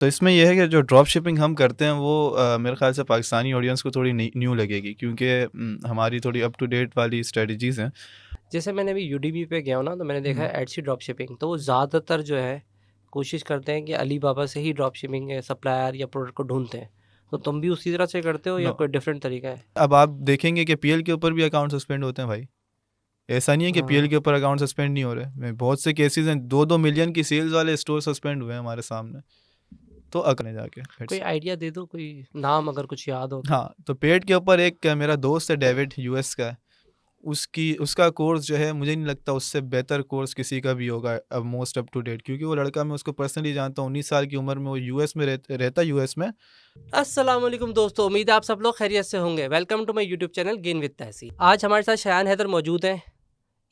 तो इसमें ये है कि जो ड्रॉप शिपिंग हम करते हैं वो मेरे ख़्याल से पाकिस्तानी ऑडियंस को थोड़ी न्यू लगेगी, क्योंकि हमारी थोड़ी अप टू डेट वाली स्ट्रेटजीज़ हैं। जैसे मैंने अभी यूडीमी पे गया हूँ ना, तो मैंने देखा हुँ। है एडसी ड्रॉप शिपिंग, तो वो ज़्यादातर जो है कोशिश करते हैं कि अली बाबा से ही ड्रॉप शिपिंग सप्लायर या प्रोडक्ट को ढूंढते हैं। तो तुम भी उसी तरह से करते हो या नो, कोई डिफरेंट तरीका है? अब आप देखेंगे कि पीएल के ऊपर भी अकाउंट सस्पेंड होते हैं भाई। ऐसा नहीं है कि पीएल हाँ, के ऊपर अकाउंट सस्पेंड नहीं हो रहे। बहुत से केसेज़ हैं, 2-2 मिलियन की सेल्स वाले स्टोर सस्पेंड हुए हैं हमारे सामने। तो अकने जाके कोई इट्स आइडिया दे दो, कोई नाम अगर कुछ याद हो तो। हाँ, तो पेड के ऊपर एक मेरा दोस्त है डेविड, यूएस का है। उसका कोर्स जो है, मुझे नहीं लगता उससे बेहतर कोर्स किसी का भी होगा अब मोस्ट अप टू डेट, क्योंकि वो लड़का, मैं उसको पर्सनली जानता हूँ। 19 साल की उम्र में वो यूएस में रहता यूएस में। अस्सलाम वालेकुम दोस्तों, उम्मीद है आप सब लोग खैरियत से होंगे। Welcome to my YouTube channel gain with Tahseen. आज हमारे साथ शयान हैदर मौजूद हैं।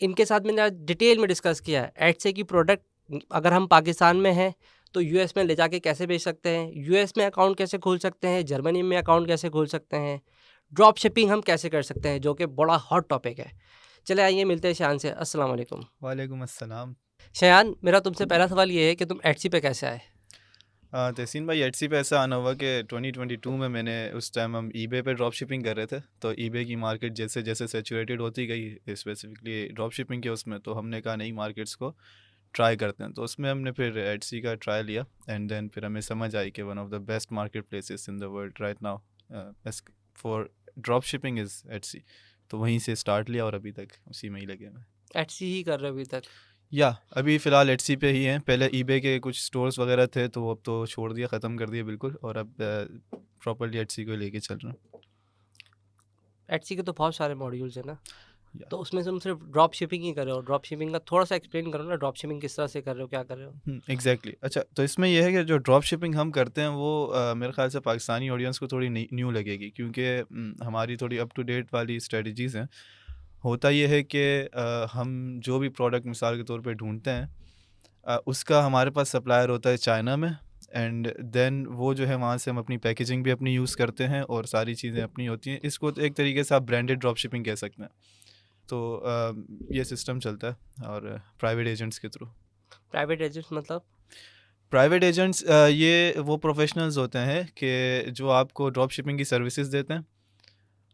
इनके साथ मैंने आज डिटेल में डिस्कस किया है एडसे की प्रोडक्ट अगर हम पाकिस्तान में हैं तो यूएस में ले जाके कैसे बेच सकते हैं, यूएस में अकाउंट कैसे खोल सकते हैं, जर्मनी में अकाउंट कैसे खोल सकते हैं, ड्रॉप शिपिंग हम कैसे कर सकते हैं, जो कि बड़ा हॉट टॉपिक है। चले आइए मिलते हैं शयान से। अस्सलाम वालेकुम। वालेकुम अस्सलाम। शयान, मेरा तुमसे पहला सवाल ये है कि तुम एडसी पे कैसे आए? तहसीन भाई, एटसी पे ऐसा आना हुआ कि 2022 में मैंने, उस टाइम हम ईबे पे ड्रॉप शिपिंग कर रहे थे। तो ईबे की मार्केट जैसे जैसे सेचुरेटेड होती गई, स्पेसिफिकली ड्रॉप शिपिंग के उसमें, तो हमने कहा नई मार्केट्स को ट्राई करते हैं। तो उसमें हमने फिर एटसी का ट्राई लिया, एंड देन फिर हमें समझ आई कि one of the best market places in the world right now for drop shipping is Etsy. तो वहीं से स्टार्ट लिया और अभी तक उसी में ही लगे हैं। एडसी ही कर रहे हो अभी तक? या अभी फ़िलहाल एटसी पे ही हैं। पहले ईबे के कुछ स्टोर्स वगैरह थे, तो वो अब तो छोड़ दिया, ख़त्म कर दिया बिल्कुल, और अब प्रॉपर्ली एटसी को लेके चल रहे हैं। एडसी के तो बहुत सारे मॉड्यूल्स हैं ना, या तो उसमें से तुम सिर्फ ड्रॉप शिपिंग ही कर रहे हो। ड्रॉप शिपिंग का थोड़ा सा एक्सप्लेन करो ना, ड्रॉप शिपिंग किस तरह से कर रहे हो, क्या कर रहे हो? एग्जैक्टली। अच्छा, तो इसमें यह है कि जो ड्रॉप शिपिंग हम करते हैं वो मेरे ख़्याल से पाकिस्तानी ऑडियंस को थोड़ी न्यू लगेगी, क्योंकि हमारी थोड़ी अप टू डेट वाली स्ट्रेटजीज़ हैं। होता यह है कि हम जो भी प्रोडक्ट मिसाल के तौर पे ढूंढते हैं, उसका हमारे पास सप्लायर होता है चाइना में। एंड देन वो जो है, वहाँ से हम अपनी पैकेजिंग भी अपनी यूज़ करते हैं और सारी चीज़ें अपनी होती हैं। इसको तो एक तरीके से आप ब्रांडेड ड्रॉप शिपिंग कह सकते हैं। तो ये सिस्टम चलता है, और प्राइवेट एजेंट्स के थ्रू। प्राइवेट एजेंट्स मतलब? प्राइवेट एजेंट्स ये वो प्रोफेशनल्स होते हैं कि जो आपको ड्रॉप शिपिंग की सर्विसेज देते हैं।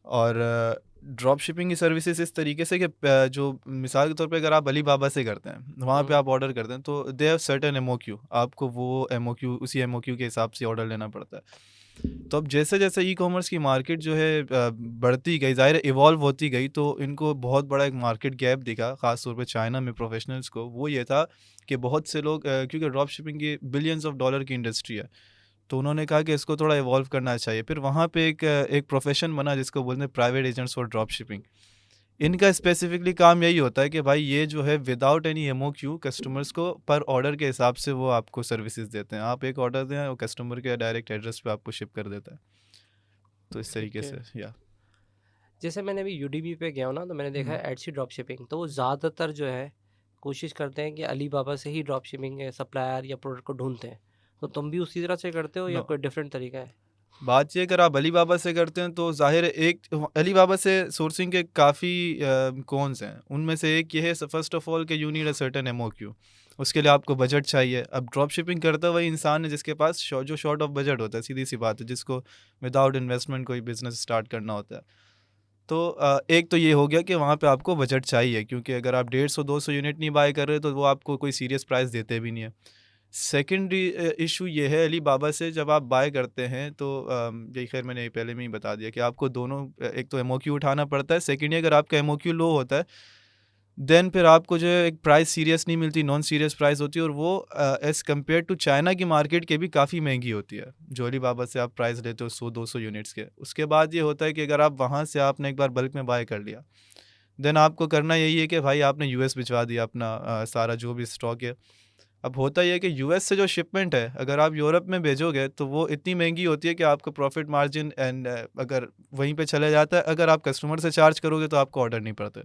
और ड्रॉप शिपिंग की सर्विसेज इस तरीके से कि जो मिसाल के तौर पे अगर आप अली बाबा से करते हैं, वहाँ पे हम्म। आप ऑर्डर करते हैं, तो दे हैव सर्टेन एमओक्यू, आपको वो एमओक्यू, उसी एमओक्यू के हिसाब से ऑर्डर लेना पड़ता है। तो अब जैसे जैसे ई कॉमर्स की मार्केट जो है बढ़ती गई, ज़ाहिर इवॉल्व होती गई, तो इनको बहुत बड़ा एक मार्केट गैप दिखा, ख़ास तौर पे चाइना में प्रोफेशनल्स को। वो ये था कि बहुत से लोग, क्योंकि ड्रॉप शिपिंग की बिलियंस ऑफ डॉलर की इंडस्ट्री है, तो उन्होंने कहा कि इसको थोड़ा इवॉल्व करना चाहिए। फिर वहाँ पे एक प्रोफेशन बना जिसको बोलते हैं private agents for drop shipping. इनका स्पेसिफिकली काम यही होता है कि भाई ये जो है, विदाउट एनी एमओक्यू, कस्टमर्स को पर ऑर्डर के हिसाब से वो आपको सर्विसेज देते हैं। आप एक ऑर्डर दें, वो कस्टमर के डायरेक्ट एड्रेस पे आपको शिप कर देता है। तो इस तरीके ठीक से। है। या जैसे मैंने अभी यूडीमी पे गया हूँ ना, तो मैंने देखा हम्म, है एडसी ड्रॉप शिपिंग, तो वो ज़्यादातर जो है कोशिश करते हैं कि अली बाबा से ही ड्रॉप शिपिंग सप्लायर या प्रोडक्ट को ढूंढते हैं। तो तुम भी उसी तरह से करते हो या नो, कोई डिफरेंट तरीका है? बात ये, अगर आप अली बाबा से करते हैं तो ज़ाहिर है, एक अली बाबा से सोर्सिंग के काफ़ी कॉन्स हैं। उनमें से एक ये है, फर्स्ट ऑफ ऑल, कि you need a certain MOQ. उसके लिए आपको बजट चाहिए। अब ड्रॉप शिपिंग करता वही इंसान है जिसके पास जो शॉर्ट ऑफ बजट होता है, सीधी सी बात है, जिसको विदाउट इन्वेस्टमेंट कोई बिजनेस स्टार्ट करना होता है। तो एक तो ये हो गया कि वहाँ पे आपको बजट चाहिए, क्योंकि अगर आप 150-200 यूनिट नहीं बाय कर रहे तो वो आपको कोई सीरियस प्राइस देते भी नहीं है। सेकेंडरी इशू ये है, अली बाबा से जब आप बाय करते हैं तो यही, खैर मैंने पहले में ही बता दिया कि आपको दोनों, एक तो एमओक्यू उठाना पड़ता है। सेकेंडली, अगर आपका एमओक्यू लो होता है, देन फिर आपको जो है एक प्राइस सीरियस नहीं मिलती, नॉन सीरियस प्राइस होती है, और वो एज़ कम्पेयर टू चाइना की मार्केट के भी काफ़ी महंगी होती है। जो अली बाबा से आप प्राइस लेते हो 100-200 यूनिट्स के, उसके बाद ये होता है कि अगर आप वहाँ से आपने एक बार बल्क में बाय कर लिया, देन आपको करना यही है कि भाई आपने यूएस भिजवा दिया अपना सारा जो भी स्टॉक है। अब होता ये है कि यूएस से जो शिपमेंट है, अगर आप यूरोप में भेजोगे तो वो इतनी महंगी होती है कि आपको प्रॉफिट मार्जिन एंड अगर वहीं पे चले जाता है। अगर आप कस्टमर से चार्ज करोगे तो आपको ऑर्डर नहीं पड़ता।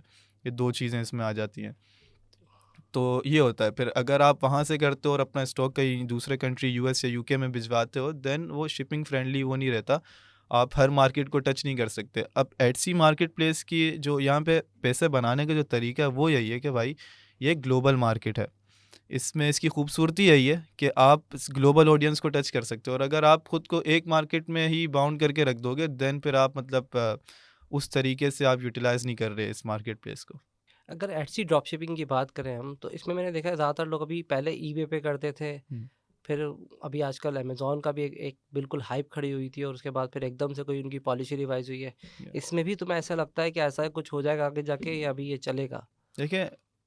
ये दो चीज़ें इसमें आ जाती हैं। तो ये होता है। फिर अगर आप वहाँ से करते हो और अपना स्टॉक कहीं दूसरे कंट्री, यूएस या यूके में भिजवाते हो, देन वो शिपिंग फ्रेंडली वो नहीं रहता। आप हर मार्केट को टच नहीं कर सकते। अब एटसी मार्केट प्लेस की जो यहाँ पे पैसे बनाने का जो तरीका है, वो यही है कि भाई ये ग्लोबल मार्केट है। इसमें इसकी खूबसूरती यही है कि आप इस ग्लोबल ऑडियंस को टच कर सकते हो, और अगर आप खुद को एक मार्केट में ही बाउंड करके रख दोगे देन फिर आप मतलब उस तरीके से आप यूटिलाइज नहीं कर रहे इस मार्केट प्लेस को। अगर एटसी ड्रॉप शिपिंग की बात करें हम, तो इसमें मैंने देखा है ज़्यादातर लोग अभी पहले ईबे पे करते थे, फिर अभी आजकल अमेज़न का भी एक बिल्कुल हाइप खड़ी हुई थी, और उसके बाद फिर एकदम से कोई उनकी पॉलिसी रिवाइज़ हुई है। Yeah. इसमें भी तुम्हें ऐसा लगता है कि ऐसा कुछ हो जाएगा आगे जाके, या अभी ये चलेगा? देखिए,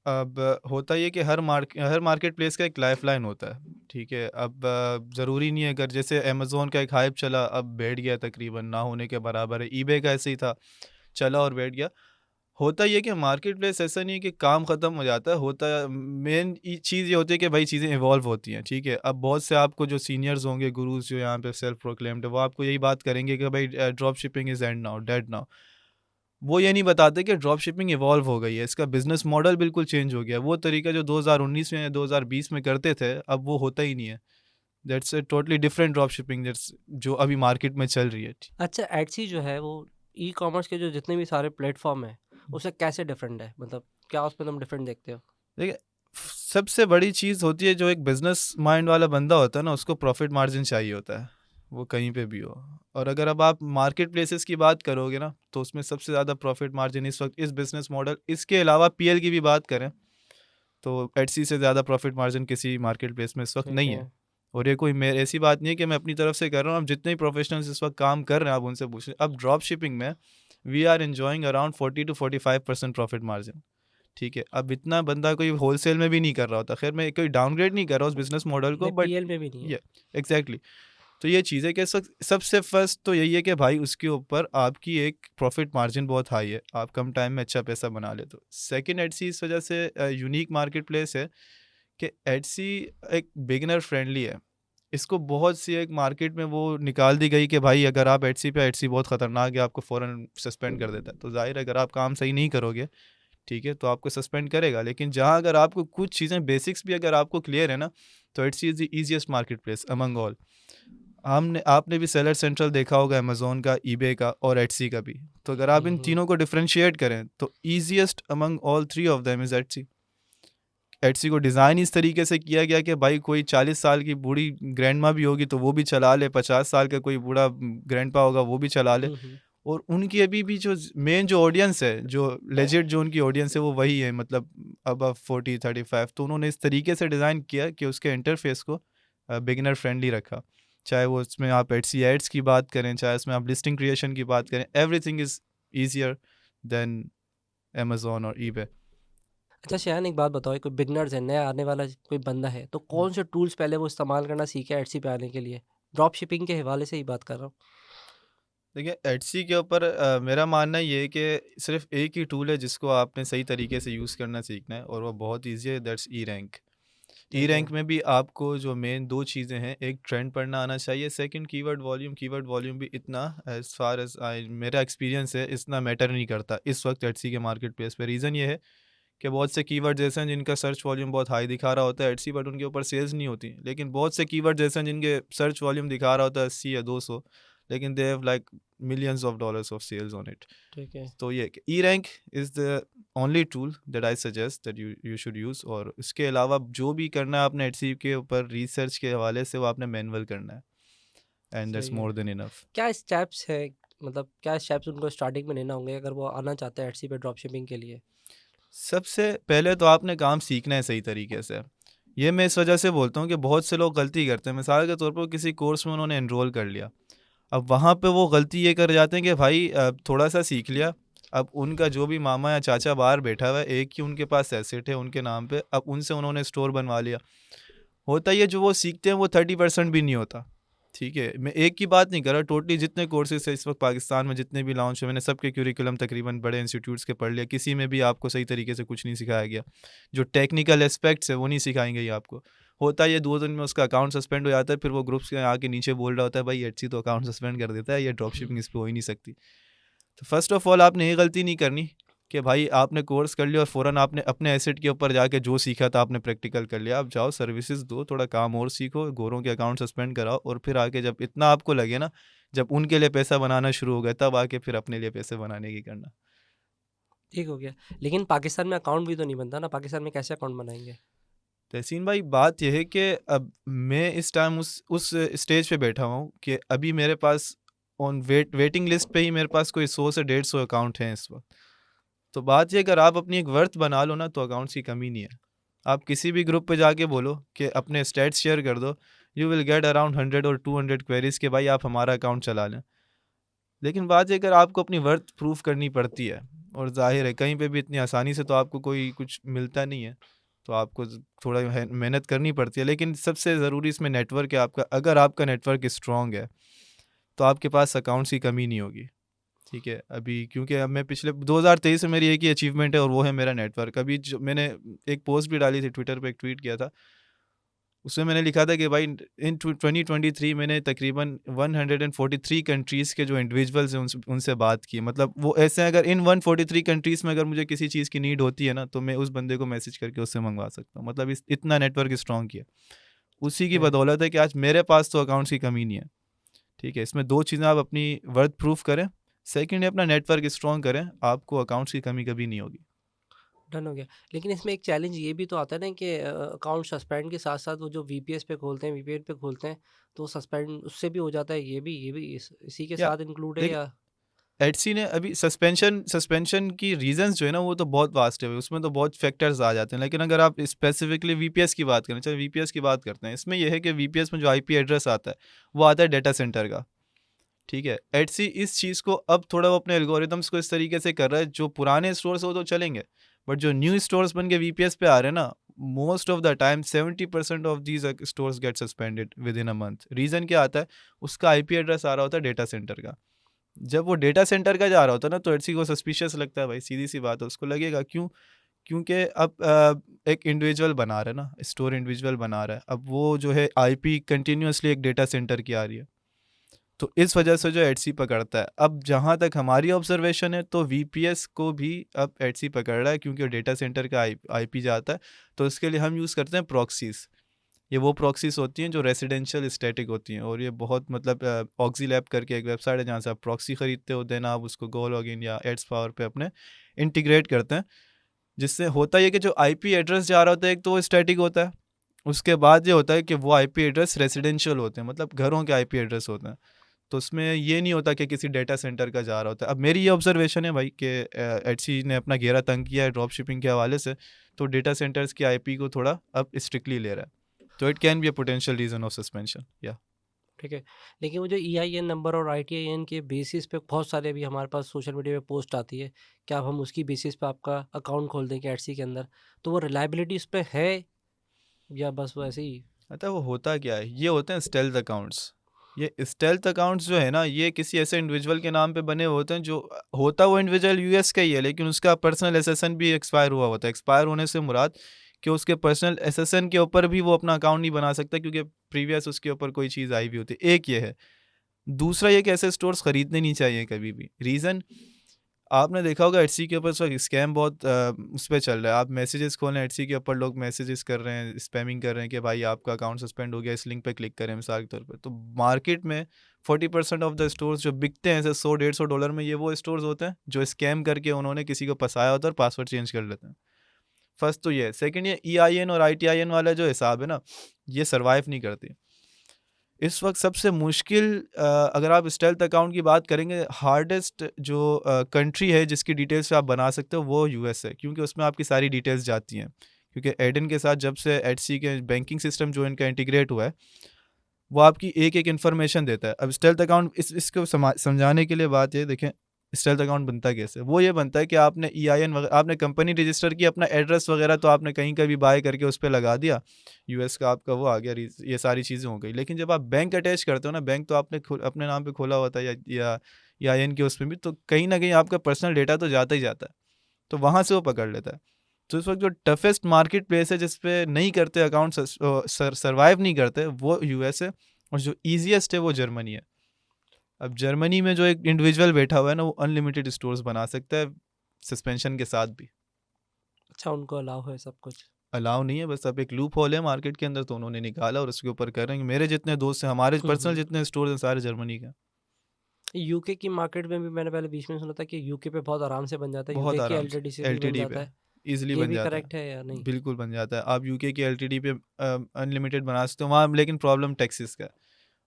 अब होता ये कि हर मार्केट प्लेस का एक लाइफ लाइन होता है, ठीक है। अब ज़रूरी नहीं है, अगर जैसे अमेज़ोन का एक हाइप चला अब बैठ गया, तकरीबन ना होने के बराबर है। ईबे का ऐसे ही था, चला और बैठ गया। होता ये है कि मार्केट प्लेस ऐसा नहीं है कि काम ख़त्म हो जाता है, होता है मेन चीज़ ये होती है कि भाई चीज़ें इवॉल्व होती हैं, ठीक है। अब बहुत से आपको जो सीनियर्स होंगे, गुरुज जो यहाँ पे सेल्फ प्रोक्लेम्ड है, वो आपको यही बात करेंगे कि भाई drop shipping is and now, dead now. वो ये नहीं बताते कि ड्रॉप शिपिंग इवॉल्व हो गई है, इसका बिजनेस मॉडल बिल्कुल चेंज हो गया है। वो तरीका जो 2019 में या 2020 में करते थे, अब वो होता ही नहीं है। That's a totally different drop shipping that's जो अभी मार्केट में चल रही है। अच्छा, एटसी जो है वो ई-कॉमर्स के जो जितने भी सारे प्लेटफ़ॉर्म हैं, उससे कैसे डिफरेंट है? मतलब क्या उसमें तुम डिफरेंट देखते हो? देखिए, सबसे बड़ी चीज़ होती है, जो एक बिजनेस माइंड वाला बंदा होता है ना, उसको प्रॉफिट मार्जिन चाहिए होता है, वो कहीं पे भी हो। और अगर अब आप मार्केट प्लेसेस की बात करोगे ना, तो उसमें सबसे ज़्यादा प्रॉफिट मार्जिन इस वक्त इस बिजनेस मॉडल, इसके अलावा पीएल की भी बात करें तो एटसी से ज़्यादा प्रॉफिट मार्जिन किसी मार्केट प्लेस में इस वक्त ठीक नहीं है। है। और ये कोई मेरे ऐसी बात नहीं है कि मैं अपनी तरफ से कर रहा हूँ। अब जितने भी प्रोफेशनल्स इस वक्त काम कर रहे हैं, आप उनसे पूछ लें। अब ड्रॉप शिपिंग में we are enjoying around 40 to 45% profit margin, ठीक है। अब इतना बंदा कोई होलसेल में भी नहीं कर रहा होता। खैर, मैं कोई डाउनग्रेड नहीं कर रहा उस बिजनेस मॉडल को, नहीं, बट पीएल में भी नहीं है। ये एग्जैक्टली। तो ये चीज़ है कि इस वक्त सबसे फर्स्ट तो यही है कि भाई उसके ऊपर आपकी एक प्रॉफिट मार्जिन बहुत हाई है, आप कम टाइम में अच्छा पैसा बना ले। तो सेकेंड, एटसी इस वजह से यूनिक मार्केट प्लेस है कि एटसी एक बिगिनर फ्रेंडली है। इसको बहुत सी एक मार्केट में वो निकाल दी गई कि भाई अगर आप एटसी पे, एटसी बहुत ख़तरनाक है, आपको फ़ौरन सस्पेंड कर देता है। तो ज़ाहिर है, अगर आप काम सही नहीं करोगे, ठीक है, तो आपको सस्पेंड करेगा। लेकिन जहाँ अगर आपको कुछ चीज़ें बेसिक्स भी अगर आपको क्लियर है ना, तो Etsy is the easiest market place among all. हमने आपने भी सेलर सेंट्रल देखा होगा, अमेज़न का, ईबे का और एटसी का भी। तो अगर आप इन तीनों को डिफरेंशिएट करें तो easiest among all three of them is Etsy. Etsy को डिज़ाइन इस तरीके से किया गया कि भाई कोई 40 साल की बूढ़ी ग्रैंडमा भी होगी तो वो भी चला ले, 50 साल का कोई बूढ़ा ग्रैंडपा होगा वो भी चला ले। और उनकी अभी भी जो मेन जो ऑडियंस है, जो लेजिट जो उनकी ऑडियंस है, वो वही है, मतलब अब 40-35। तो उन्होंने इस तरीके से डिज़ाइन किया कि उसके इंटरफेस को बिगिनर फ्रेंडली रखा। चाहे वो उसमें आप एटसी एड्स की बात करें, चाहे उसमें आप लिस्टिंग क्रिएशन की बात करें, everything is easier than Amazon और ईबे। अच्छा शयान, एक बात बताओ, कोई बिगनर्स है, नया आने वाला कोई बंदा है, तो कौन से टूल्स पहले वो इस्तेमाल करना सीखे एटसी पे आने के लिए? ड्रॉप शिपिंग के हवाले से ही बात कर रहा हूँ। देखिए, एटसी के ऊपर मेरा मानना ये है कि सिर्फ एक ही टूल है जिसको आपने सही तरीके से यूज़ करना सीखना है, और वो बहुत ईजी है, दैट्स ई रैंक। ई ठीक है। रैंक में भी आपको जो मेन दो चीज़ें हैं, एक ट्रेंड पढ़ना आना चाहिए, सेकंड कीवर्ड वॉल्यूम भी इतना, एज फार एज आई मेरा एक्सपीरियंस है, इतना मैटर नहीं करता इस वक्त एटसी के मार्केट प्लेस पे। रीज़न ये है कि बहुत से कीवर्ड जैसे हैं जिनका सर्च वॉल्यूम बहुत हाई दिखा रहा होता है एटसी, बट उनके ऊपर सेल्स नहीं होती। लेकिन बहुत से कीवर्ड जैसे हैं जिनके सर्च वॉल्यूम दिखा रहा होता है 80 या 200, लेकिन they have like millions of dollars of sales on it. ठीक है। तो ये E rank is the only tool that I suggest that you should use. और इसके अलावा जो भी करना है आपने एटसी के ऊपर रिसर्च के हवाले से, वो आपने मैनुअल करना है, एंड दैट्स सही है। More than enough. क्या स्टेप्स है, मतलब क्या स्टेप्स उनको स्टार्टिंग में लेना होंगे अगर वो आना चाहते हैं एटसी पे ड्रॉप शिपिंग के लिए? सबसे पहले तो आपने काम सीखना है सही तरीके से। ये मैं इस वजह से बोलता हूँ कि बहुत से लोग गलती करते हैं। मिसाल के तौर पर किसी कोर्स में उन्होंने एनरोल कर लिया, अब वहाँ पे वो गलती ये कर जाते हैं कि भाई थोड़ा सा सीख लिया, अब उनका जो भी मामा या चाचा बाहर बैठा हुआ है, एक ही उनके पास एसेट है उनके नाम पे, अब उनसे उन्होंने स्टोर बनवा लिया। होता ही है, जो वो सीखते हैं वो 30% भी नहीं होता, ठीक है। मैं एक की बात नहीं कर रहा, टोटली जितने कोर्सेज है इस वक्त पाकिस्तान में, जितने भी लॉन्च हुए, मैंने सबके क्यूरिकुलम तकरीबन बड़े इंस्टीट्यूट्स के पढ़ लिया, किसी में भी आपको सही तरीके से कुछ नहीं सिखाया गया। जो टेक्निकल एस्पेक्ट्स है वो नहीं सिखाएंगे ये आपको। होता है ये 2 दिन में उसका अकाउंट सस्पेंड हो जाता है, फिर वो ग्रुप्स के आके नीचे बोल रहा होता है भाई एटसी तो अकाउंट सस्पेंड कर देता है, ये ड्रॉप शिपिंग इस पर हो ही नहीं सकती। तो फर्स्ट ऑफ ऑल आपने ये गलती नहीं करनी कि भाई आपने कोर्स कर लिया और फ़ौरन आपने अपने एसेट के ऊपर जाके जो सीखा था आपने प्रैक्टिकल कर लिया। आप जाओ, सर्विसेज दो, थोड़ा काम और सीखो, गोरों के अकाउंट सस्पेंड कराओ, और फिर आके जब इतना आपको लगे ना, जब उनके लिए पैसा बनाना शुरू हो गया, तब आके फिर अपने लिए पैसे बनाने की करना। ठीक हो गया। लेकिन पाकिस्तान में अकाउंट भी तो नहीं बनता ना, पाकिस्तान में कैसे अकाउंट बनाएंगे? तहसीन भाई, बात यह है कि अब मैं इस टाइम उस स्टेज पे बैठा हूँ कि अभी मेरे पास ऑन वेटिंग लिस्ट पे ही मेरे पास कोई 100 से 150 अकाउंट हैं इस वक्त। तो बात ये, अगर आप अपनी एक वर्थ बना लो ना, तो अकाउंट्स की कमी नहीं है। आप किसी भी ग्रुप पे जाके बोलो कि अपने स्टेट्स शेयर कर दो, यू विल गेट अराउंड 100 और 200 क्वेरीज के भाई आप हमारा अकाउंट चला लें। लेकिन बात ये, अगर आपको अपनी वर्थ प्रूफ करनी पड़ती है, और जाहिर है कहीं पे भी इतनी आसानी से तो आपको कोई कुछ मिलता नहीं है, तो आपको थोड़ा मेहनत करनी पड़ती है। लेकिन सबसे ज़रूरी इसमें नेटवर्क है आपका। अगर आपका नेटवर्क स्ट्रॉन्ग है तो आपके पास अकाउंट्स की कमी नहीं होगी। ठीक है, अभी क्योंकि अब मैं पिछले 2023 में मेरी एक ही अचीवमेंट है, और वो है मेरा नेटवर्क। अभी जो मैंने एक पोस्ट भी डाली थी ट्विटर पे, एक ट्वीट किया था, उसमें मैंने लिखा था कि भाई इन 2023 मैंने तकरीबन 143 कंट्रीज़ के जो इंडिविजुअल्स हैं उनसे बात की। मतलब वो ऐसे हैं, अगर इन 143 कंट्रीज़ में अगर मुझे किसी चीज़ की नीड होती है ना, तो मैं उस बंदे को मैसेज करके उससे मंगवा सकता हूँ। मतलब इतना नेटवर्क स्ट्रॉन्ग किया, उसी की बदौलत है कि आज मेरे पास तो अकाउंट्स की कमी नहीं है। ठीक है, इसमें दो चीज़ें, आप अपनी वर्थ प्रूफ करें, सेकेंड अपना नेटवर्क स्ट्रॉन्ग करें, आपको अकाउंट्स की कमी कभी नहीं होगी। डन हो गया। लेकिन इसमें एक चैलेंज ये भी तो आता है ना कि अकाउंट सस्पेंड के साथ साथ वो जो वीपीएस पे खोलते हैं, वीपीएन पे खोलते हैं, तो सस्पेंड उससे भी हो जाता है। ये भी इसी के या साथ इंक्लूड है देखिए, या? एटसी ने अभी सस्पेंशन की रीजंस जो है ना, वो तो बहुत वास्ट है, उसमें तो बहुत फैक्टर्स आ जाते हैं। लेकिन अगर आप स्पेसिफिकली वीपीएस की बात करें, चाहे वीपीएस की बात करते हैं, इसमें यह है कि वीपीएस में जो आईपी एड्रेस आता है वो आता है डेटा सेंटर का। ठीक है, एटसी इस चीज़ को अब थोड़ा वो अपने एल्गोरिदम्स को इस तरीके से कर रहा है, जो पुराने स्टोर्स वो तो चलेंगे, बट जो न्यू स्टोर्स बन के वीपीएस पे आ रहे हैं ना, most of the time 70% of these stores get suspended within a month. Reason क्या आता है, उसका आईपी एड्रेस आ रहा होता है डेटा सेंटर का। जब वो डेटा सेंटर का जा रहा होता है ना, तो एटसी को सस्पिशियस लगता है भाई, सीधी सी बात है, उसको लगेगा क्यों, क्योंकि अब एक इंडिविजुअल बना रहा है ना, स्टोर इंडिविजुअल बना रहा है, अब वो जो है आईपी कंटिन्यूसली एक डेटा सेंटर की आ रही है, तो इस वजह से जो एटसी पकड़ता है। अब जहाँ तक हमारी ऑब्जर्वेशन है, तो वीपीएस को भी अब एटसी पकड़ रहा है, क्योंकि डेटा सेंटर का आईपी जाता है। तो इसके लिए हम यूज़ करते हैं प्रॉक्सीज। ये वो प्रॉक्सीज होती हैं जो रेसिडेंशियल स्टैटिक होती हैं, और ये बहुत मतलब ऑक्सीलैब करके एक वेबसाइट है जहाँ से आप प्रॉक्सी खरीदते हो, देन आप उसको गो लॉगिन या एड्स पावर पे अपने इंटीग्रेट करते हैं। जिससे होता है कि जो आईपी एड्रेस जा रहा होता है, एक तो वो स्टैटिक होता है, उसके बाद ये होता है कि वो आईपी एड्रेस रेसिडेंशियल होते हैं, मतलब घरों के आईपी एड्रेस होते हैं। तो उसमें ये नहीं होता कि किसी डेटा सेंटर का जा रहा होता है। अब मेरी ये ऑब्जर्वेशन है भाई कि एटसी ने अपना घेरा तंग किया है ड्रॉप शिपिंग के हवाले से, तो डेटा सेंटर्स की आईपी को थोड़ा अब स्ट्रिक्टली ले रहा है, तो it can be a potential region of suspension. या ठीक है। लेकिन वो जो ईआईएन नंबर और आईटीआईएन के बेसिस पे बहुत सारे अभी हमारे पास सोशल मीडिया पे पोस्ट आती है कि अब हम उसकी बेसिस पे आपका अकाउंट खोल देंगे एटसी के अंदर, तो वो रिलायबिलिटी उस पे है या बस वो ऐसे ही? अतः वो होता क्या है, ये होते हैं स्टेल्थ अकाउंट्स। ये स्टेल्थ अकाउंट्स जो है ना, ये किसी ऐसे इंडिविजुअल के नाम पे बने होते हैं, जो होता वो इंडिविजुअल यूएस का ही है, लेकिन उसका पर्सनल एसएसएन भी एक्सपायर हुआ होता है। एक्सपायर होने से मुराद कि उसके पर्सनल एसएसएन के ऊपर भी वो अपना अकाउंट नहीं बना सकता, क्योंकि प्रीवियस उसके ऊपर कोई चीज़ आई हुई होती है। एक ये है। दूसरा ये कि ऐसे स्टोर्स खरीदने नहीं चाहिए कभी भी। रीज़न, आपने देखा होगा एटसी के ऊपर इस वक्त स्कैम बहुत उस पर चल रहा है। आप मैसेजेस खोलें एटसी के ऊपर, लोग मैसेजेस कर रहे हैं, स्पैमिंग कर रहे हैं कि भाई आपका अकाउंट सस्पेंड हो गया, इस लिंक पे क्लिक करें, मिसाल के तौर पे। तो मार्केट में 40% ऑफ द स्टोर्स जो बिकते हैं ऐसे $100-150 में, ये वो स्टोर्स होते हैं जो स्कैम करके उन्होंने किसी को फंसाया होता है और पासवर्ड चेंज कर लेते हैं। फर्स्ट तो ये है। सेकेंड, ये EIN और ITIN वाला जो हिसाब है ना, ये सर्वाइव नहीं करती। इस वक्त सबसे मुश्किल, अगर आप स्टेल्थ अकाउंट की बात करेंगे, हार्डेस्ट जो कंट्री है जिसकी डिटेल्स से आप बना सकते हो, वो यूएस है, क्योंकि उसमें आपकी सारी डिटेल्स जाती हैं। क्योंकि एडन के साथ जब से एटसी के बैंकिंग सिस्टम जो इनका इंटीग्रेट हुआ है, वो आपकी एक एक इन्फॉर्मेशन देता है। अब स्टेल्थ अकाउंट इसको समझाने के लिए बात ये देखें, स्टेल्थ अकाउंट बनता कैसे। वो ये बनता है कि आपने EIN वगैरह, आपने कंपनी रजिस्टर की, अपना एड्रेस वगैरह तो आपने कहीं का भी बाय करके उस पर लगा दिया, यूएस का आपका वो आ गया, ये सारी चीज़ें हो गई। लेकिन जब आप बैंक अटैच करते हो ना, बैंक तो आपने अपने नाम पे खोला होता है, या EIN के उसमें भी, तो कहीं ना कहीं आपका पर्सनल डेटा तो जाता ही जाता है, तो वहाँ से वो पकड़ लेता है। तो इस वक्त जो टफेस्ट मार्केट प्लेस है जिसपे नहीं करते अकाउंट, सर्वाइव नहीं करते, वो यूएस है, और जो ईजीएस्ट है वो जर्मनी है। अब जर्मनी में जो एक इंडिविजुअल बैठा हुआ है ना, वो अनलिमिटेड स्टोर्स बना सकता है सस्पेंशन के साथ भी। अच्छा, उनको अलाउ है सब कुछ? अलाउ नहीं है, बस अब एक लूप होल है मार्केट के अंदर, तो उन्होंने निकाला और उसके ऊपर कर रहे हैं। मेरे जितने दोस्त हैं, हमारे पर्सनल जितने स्टोर्स हैं, सारे जर्मनी के हैं। यूके की मार्केट में भी मैंने पहले बीच में सुना था कि यूके पे बहुत आराम से बन जाता है, बहुत यूके की आराम से एलटीडी से भी बन LTD पे जाता है। ईजिली ये बन भी जाता करेक्ट है या है, नहीं? बिल्कुल बन जाता है। आप यूके की एलटीडी पे अनलिमिटेड बना सकते हो वहाँ, लेकिन प्रॉब्लम टैक्सेस का है।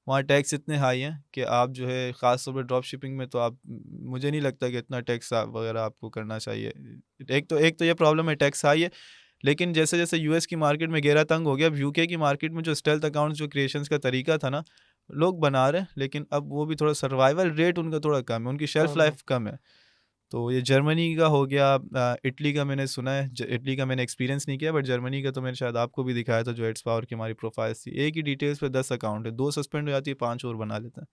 वहाँ टैक्स इतने हाई हैं कि आप जो है ख़ास तौर पर ड्रॉप शिपिंग में तो आप, मुझे नहीं लगता कि इतना टैक्स वगैरह आपको करना चाहिए। एक तो ये प्रॉब्लम है, टैक्स हाई है। लेकिन जैसे जैसे यूएस की मार्केट में घेरा तंग हो गया, अब यूके की मार्केट में जो स्टेल्थ अकाउंट्स जो क्रिएशंस का तरीका था ना, लोग बना रहे हैं, लेकिन अब वो भी थोड़ा सर्वाइवल रेट उनका थोड़ा कम है, उनकी शेल्फ कम है। लाइफ कम है। तो ये जर्मनी का हो गया, इटली का मैंने सुना है, इटली का मैंने एक्सपीरियंस नहीं किया, बट जर्मनी का तो मैंने शायद आपको भी दिखाया था, जो एड्स पावर की हमारी प्रोफाइल्स थी, एक ही डिटेल्स पे 10 अकाउंट है, 2 सस्पेंड हो जाती है, 5 और बना लेते हैं।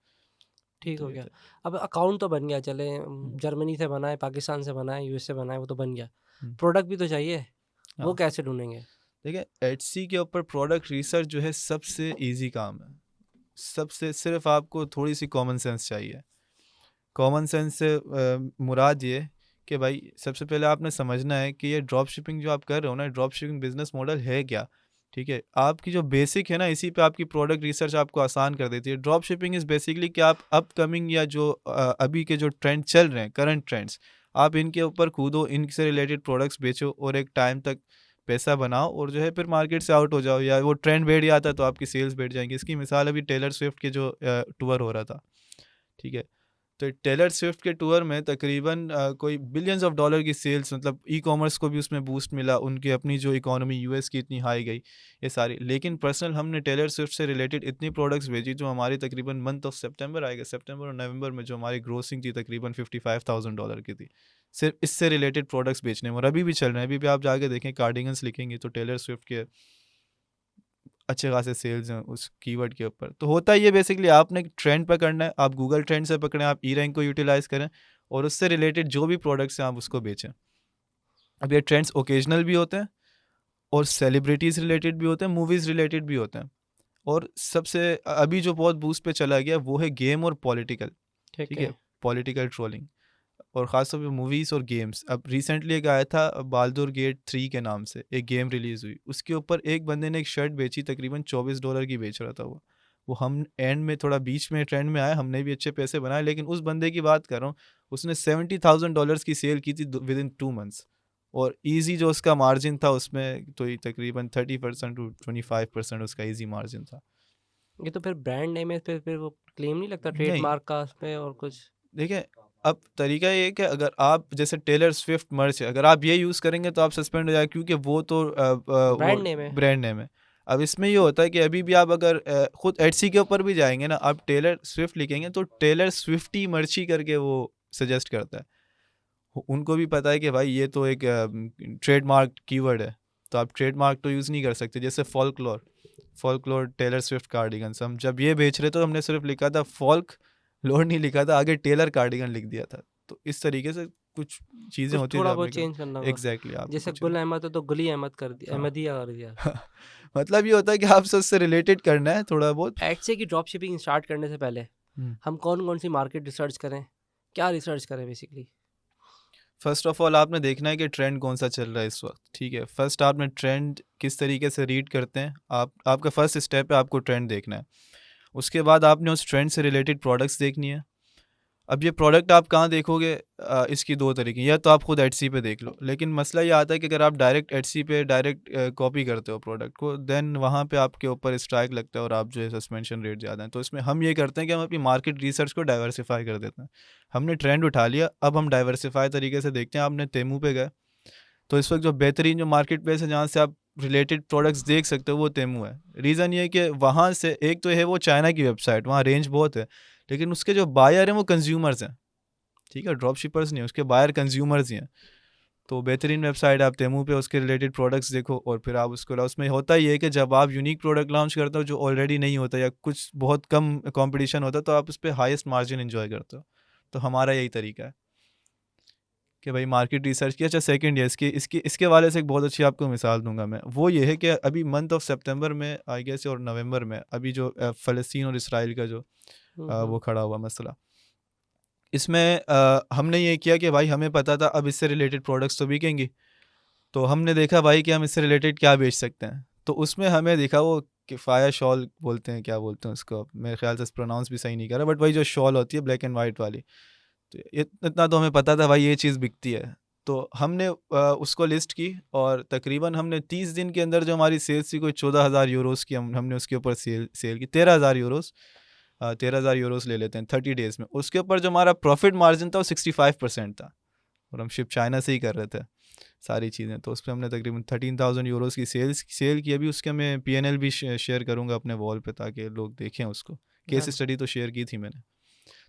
ठीक तो हो ये गया। था। अब अकाउंट तो बन गया, चले हुँ, जर्मनी से बना है, पाकिस्तान से बना है, यूएस से बना है, वो तो बन गया। हुँ, प्रोडक्ट भी तो चाहिए, वो हाँ। कैसे ढूँढेंगे? देखिए, एटसी के ऊपर प्रोडक्ट रिसर्च जो है सबसे ईज़ी काम है। सबसे सिर्फ़ आपको थोड़ी-सी कॉमन सेंस चाहिए। कॉमन सेंस से मुराद ये कि भाई सबसे पहले आपने समझना है कि ये ड्रॉप शिपिंग जो आप कर रहे हो ना, ड्रॉप शिपिंग बिजनेस मॉडल है क्या? ठीक है, आपकी जो बेसिक है ना, इसी पे आपकी प्रोडक्ट रिसर्च आपको आसान कर देती है। ड्रॉप शिपिंग इज़ बेसिकली कि आप अपकमिंग या जो अभी के जो ट्रेंड चल रहे हैं, करंट ट्रेंड्स, आप इनके ऊपर कूदो, इनसे रिलेटेड प्रोडक्ट्स बेचो और एक टाइम तक पैसा बनाओ और जो है फिर मार्केट से आउट हो जाओ, या वो ट्रेंड बैठ जाता है तो आपकी सेल्स बैठ जाएंगी। इसकी मिसाल अभी टेलर स्विफ्ट के जो टूर हो रहा था, ठीक है, तो टेलर स्विफ्ट के टूर में तकरीबन कोई बिलियंस ऑफ डॉलर की सेल्स, मतलब ई कॉमर्स को भी उसमें बूस्ट मिला, उनकी अपनी जो इकोनॉमी यूएस की इतनी हाई गई, ये सारी। लेकिन पर्सनल हमने टेलर स्विफ्ट से रिलेटेड इतनी प्रोडक्ट्स भेजी जो हमारी तकरीबन मंथ ऑफ सितंबर आएगा, सितंबर और नवंबर में जो हमारी ग्रोसिंग थी तकरीबन $55,000 की थी, सिर्फ इससे रिलेटेड प्रोडक्ट्स बेचने में, और अभी भी चल रहे हैं। अभी भी आप जाके देखें, कार्डिगन्स लिखेंगे तो टेलर स्विफ्ट के अच्छे खासे सेल्स हैं उस कीवर्ड के ऊपर। तो होता ही है बेसिकली, आपने एक ट्रेंड पकड़ना है, आप गूगल ट्रेंड से पकड़ें, आप ई रैंक को यूटिलाइज़ करें और उससे रिलेटेड जो भी प्रोडक्ट्स हैं आप उसको बेचें। अब ये ट्रेंड्स ओकेजनल भी होते हैं और सेलिब्रिटीज़ रिलेटेड भी होते हैं, मूवीज़ रिलेटेड भी होते हैं, और सबसे अभी जो बहुत बूस्ट पे चला गया वो है गेम और पॉलिटिकल, ठीक ठीक है? है। पॉलिटिकल ट्रोलिंग और ख़ासतौर पे मूवीज़ और गेम्स। अब रिसेंटली एक आया था बाल्दुर गेट 3 के नाम से, एक गेम रिलीज़ हुई। उसके ऊपर एक बंदे ने एक शर्ट बेची, तकरीबन $24 की बेच रहा था वो। वो हम एंड में थोड़ा बीच में ट्रेंड में आया, हमने भी अच्छे पैसे बनाए, लेकिन उस बंदे की बात कर रहा हूँ, उसने $70,000 की सेल की थी विदिन 2 मंथ्स, और ईज़ी जो उसका मार्जिन था उसमें तो ये तकरीबन 30% टू 25% उसका ईज़ी मार्जिन था। ये तो फिर ब्रांड नेम है, फिर वो क्लेम नहीं लगता नहीं, ट्रेडमार्क का उसपे और कुछ? देखिए, अब तरीका ये है कि अगर आप जैसे टेलर स्विफ्ट मर्च है, अगर आप ये यूज़ करेंगे तो आप सस्पेंड हो जाएगा, क्योंकि वो तो वो ब्रांड नेम है। ब्रांड नेम है। अब इसमें ये होता है कि अभी भी आप अगर खुद एटसी के ऊपर भी जाएँगे ना, आप टेलर स्विफ्ट लिखेंगे तो टेलर स्विफ्टी मर्ची करके वो सजेस्ट करता है। उनको भी पता है कि भाई ये तो एक ट्रेडमार्क कीवर्ड है, तो आप ट्रेडमार्क तो यूज़ नहीं कर सकते। जैसे फ़ोल्कलोर टेलर स्विफ्ट कार्डिगन्स, हम जब ये बेच रहे तो हमने सिर्फ लिखा था फ़ोल्क लोड, नहीं लिखा था, आगे टेलर कार्डिगन लिख दिया था। तो इस तरीके से कुछ चीज़ें कुछ होती है जो थोड़ा आपने बहुत चेंज करना होगा। एग्जैक्टली आपको जैसे कुछ, गुल अहमद है तो गुली अहमद कर दिया, हाँ। अहमदिया कर दिया। मतलब ये होता है कि आपसे उससे रिलेटेड करना है थोड़ा बहुत। एडसे की ड्रॉप शिपिंग स्टार्ट करने से पहले हम्म। हम कौन कौन सी मार्केट रिसर्च करें, क्या रिसर्च करें बेसिकली? फर्स्ट ऑफ ऑल आपने देखना है कि ट्रेंड कौन सा चल रहा है इस वक्त, ठीक है? फर्स्ट आपने ट्रेंड किस तरीके से रीड करते हैं, आपका फर्स्ट स्टेप है, आपको ट्रेंड देखना है। उसके बाद आपने उस ट्रेंड से रिलेटेड प्रोडक्ट्स देखनी है। अब ये प्रोडक्ट आप कहाँ देखोगे, इसकी 2 तरीके, या तो आप खुद एटसी पे देख लो, लेकिन मसला ये आता है कि अगर आप डायरेक्ट एटसी पे डायरेक्ट कॉपी करते हो प्रोडक्ट को, देन वहाँ पे आपके ऊपर स्ट्राइक लगता है और आप जो है सस्पेंशन रेट ज़्यादा है। तो इसमें हम ये करते हैं कि हम अपनी मार्केट रिसर्च को डाइवर्सिफाई कर देते हैं। हमने ट्रेंड उठा लिया, अब हम डाइवर्सिफाई तरीके से देखते हैं। आपने तेमू पे गए, तो इस वक्त जो बेहतरीन जो मार्केट प्लेस है जहाँ से आप रिलेटेड प्रोडक्ट्स देख सकते हो वो तेमू है। रीज़न ये है कि वहाँ से एक तो है वो चाइना की वेबसाइट, वहाँ रेंज बहुत है, लेकिन उसके जो बायर हैं वो कंज्यूमर्स हैं, ठीक है? ड्रॉप शिपर्स नहीं है, उसके बायर कंज्यूमर्स ही हैं। तो बेहतरीन वेबसाइट, आप तेमू पे उसके रिलेटेड प्रोडक्ट्स देखो और फिर आप उसको लाओ। उसमें होता ही है कि जब आप यूनिक प्रोडक्ट लॉन्च करते हो जो ऑलरेडी नहीं होता या कुछ बहुत कम कंपटीशन होता है, तो आप उस पर हाईएस्ट मार्जिन एंजॉय करते हो। तो हमारा यही तरीका है कि भाई मार्केट रिसर्च की। अच्छा, सेकंड है इसकी इसकी इसके वाले से एक बहुत अच्छी आपको मिसाल दूंगा मैं। वो ये है कि अभी मंथ ऑफ सितंबर में आई गेस और नवंबर में अभी जो फ़लस्तीन और इसराइल का जो वो खड़ा हुआ मसला, इसमें हमने ये किया कि भाई हमें पता था अब इससे रिलेटेड प्रोडक्ट्स तो बिकेंगी, तो हमने देखा भाई कि हम इससे रिलेटेड क्या बेच सकते हैं। तो उसमें हमें दिखा वो किफ़ाया शॉल बोलते हैं, क्या बोलते हैं उसको, मेरे ख्याल से प्रोनाउंस भी सही नहीं कर रहा, बट वही जो शॉल होती है ब्लैक एंड वाइट वाली, तो इतना तो हमें पता था भाई ये चीज़ बिकती है। तो हमने उसको लिस्ट की और तकरीबन हमने 30 दिन के अंदर जो हमारी सेल्स थी कोई 14,000 यूरोस की हमने उसके ऊपर सेल की 13,000 यूरोस 13,000 यूरोस ले लेते हैं 30 डेज़ में। उसके ऊपर जो हमारा प्रॉफिट मार्जिन था वो 65% था और हम शिप चाइना से ही कर रहे थे सारी चीज़ें। तो उस पर हमने तकरीबन 13,000 यूरोस की सेल की। अभी उसके मैं P&L भी शेयर करूँगा अपने वॉल पे ताकि लोग देखें उसको। केस स्टडी तो शेयर की थी मैंने।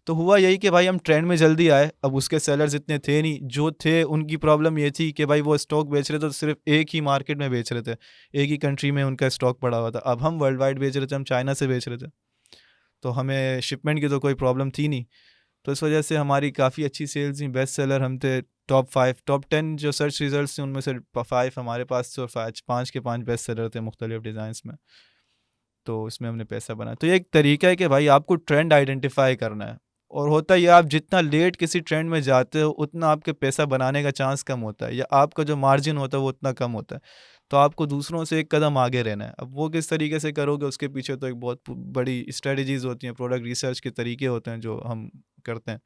तो हुआ यही कि भाई हम ट्रेंड में जल्दी आए। अब उसके सेलर्स इतने थे नहीं, जो थे उनकी प्रॉब्लम ये थी कि भाई वो स्टॉक बेच रहे थे तो सिर्फ एक ही मार्केट में बेच रहे थे, एक ही कंट्री में उनका स्टॉक पड़ा हुआ था। अब हम वर्ल्ड वाइड बेच रहे थे, हम चाइना से बेच रहे थे, तो हमें शिपमेंट की तो कोई प्रॉब्लम थी नहीं। तो इस वजह से हमारी काफ़ी अच्छी सेल्स थी। बेस्ट सेलर हम थे, टॉप 5 टॉप 10 जो सर्च रिजल्ट्स थे उनमें से 5 हमारे पास थे और 5 के 5 बेस्ट सेलर थे मुख्तलिफ डिज़ाइंस में। तो इसमें हमने पैसा बनाया। तो ये एक तरीका है कि भाई आपको ट्रेंड आइडेंटिफाई करना है, और होता ये आप जितना लेट किसी ट्रेंड में जाते हो उतना आपके पैसा बनाने का चांस कम होता है, या आपका जो मार्जिन होता है वो उतना कम होता है। तो आपको दूसरों से एक कदम आगे रहना है। अब वो किस तरीके से करोगे उसके पीछे तो एक बहुत बड़ी स्ट्रेटजीज होती हैं, प्रोडक्ट रिसर्च के तरीके होते हैं जो हम करते हैं।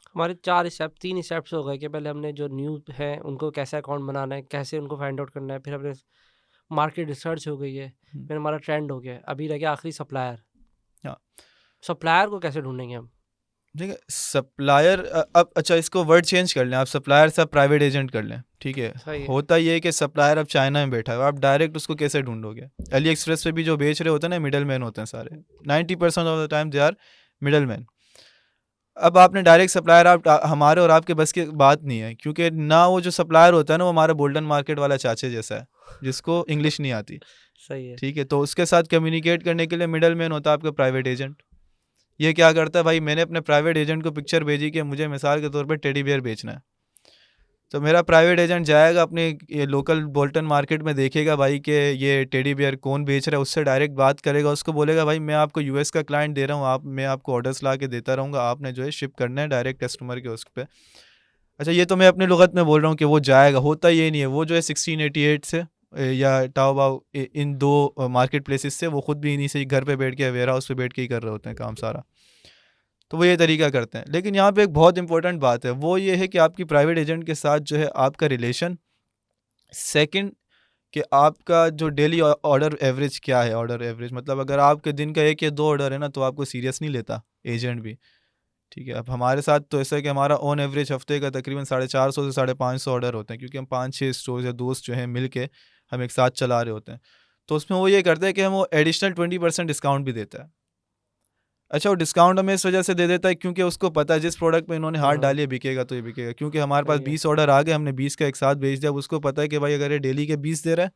हमारे 4 स्टेप 3 स्टेप्स हो गए कि पहले हमने जो न्यूज़ है उनको कैसे अकाउंट बनाना है, कैसे उनको फाइंड आउट करना है, फिर हमने मार्केट रिसर्च हो गई है, फिर हमारा ट्रेंड हो गया, अभी रह गया आखिरी सप्लायर। हाँ, सप्लायर को कैसे ढूंढेंगे हम? ठीक है। सप्लायर अब अच्छा इसको वर्ड चेंज कर लें, आप सप्लायर से आप प्राइवेट एजेंट कर लें, ठीक है। सही है। होता ये है कि सप्लायर अब चाइना में बैठा है, आप डायरेक्ट उसको कैसे ढूंढोगे? अली एक्सप्रेस पे भी जो बेच रहे होते हैं ना, मिडल मैन होते हैं सारे, 90% of the time they are middle man. अब आपने डायरेक्ट सप्लायर, आप हमारे और आपके बस की बात नहीं है, क्योंकि ना वो जो सप्लायर होता है ना वो हमारा गोल्डन मार्केट वाला चाचे जैसा है जिसको इंग्लिश नहीं आती, सही है। ठीक है। तो उसके साथ कम्युनिकेट करने के लिए मिडल मैन होता है आपका प्राइवेट एजेंट। ये क्या करता है भाई, मैंने अपने प्राइवेट एजेंट को पिक्चर भेजी कि मुझे मिसाल के तौर पे टेडी बियर बेचना है, तो मेरा प्राइवेट एजेंट जाएगा अपने ये लोकल बोल्टन मार्केट में, देखेगा भाई कि ये टेडी बियर कौन बेच रहा है, उससे डायरेक्ट बात करेगा, उसको बोलेगा भाई मैं आपको यूएस का क्लाइंट दे रहा हूँ, मैं आपको ऑर्डर्स ला के देता रहूँगा, आपने जो है शिप करना है डायरेक्ट कस्टमर के उस पर। अच्छा, ये तो मैं अपनी लुगत में बोल रहा हूँ कि वो जाएगा, होता ये नहीं है। वो जो है 1688 से या टाओबाओ इन दो मार्केट प्लेसेस से वो खुद भी इन्हीं से ही घर पे बैठ के वेयर हाउस पे बैठ के ही कर रहे होते हैं काम सारा। तो वो ये तरीका करते हैं। लेकिन यहाँ पे एक बहुत इंपॉर्टेंट बात है, वो ये है कि आपकी प्राइवेट एजेंट के साथ जो है आपका रिलेशन। सेकंड, कि आपका जो डेली ऑर्डर एवरेज क्या है। ऑर्डर एवरेज मतलब अगर आपके दिन का 1 या 2 ऑर्डर है ना, तो आपको सीरियस नहीं लेता एजेंट भी, ठीक है। अब हमारे साथ तो ऐसा है कि हमारा ऑन एवरेज हफ्ते का तकरीबन 450 से 550 ऑर्डर होते हैं, क्योंकि हम 5-6 स्टोर्स या दोस्त जो हैं मिल के हम एक साथ चला रहे होते हैं। तो उसमें वो ये करते हैं कि हम वो एडिशनल 20% डिस्काउंट भी देता है। अच्छा, वो डिस्काउंट हमें इस वजह से दे देता है क्योंकि उसको पता है जिस प्रोडक्ट पे इन्होंने हाथ डाली है बिकेगा तो ये बिकेगा, क्योंकि हमारे पास सही है। 20 ऑर्डर आ गए, हमने 20 का एक साथ भेज दिया। अब उसको पता है कि भाई अगर ये डेली के 20 दे रहा है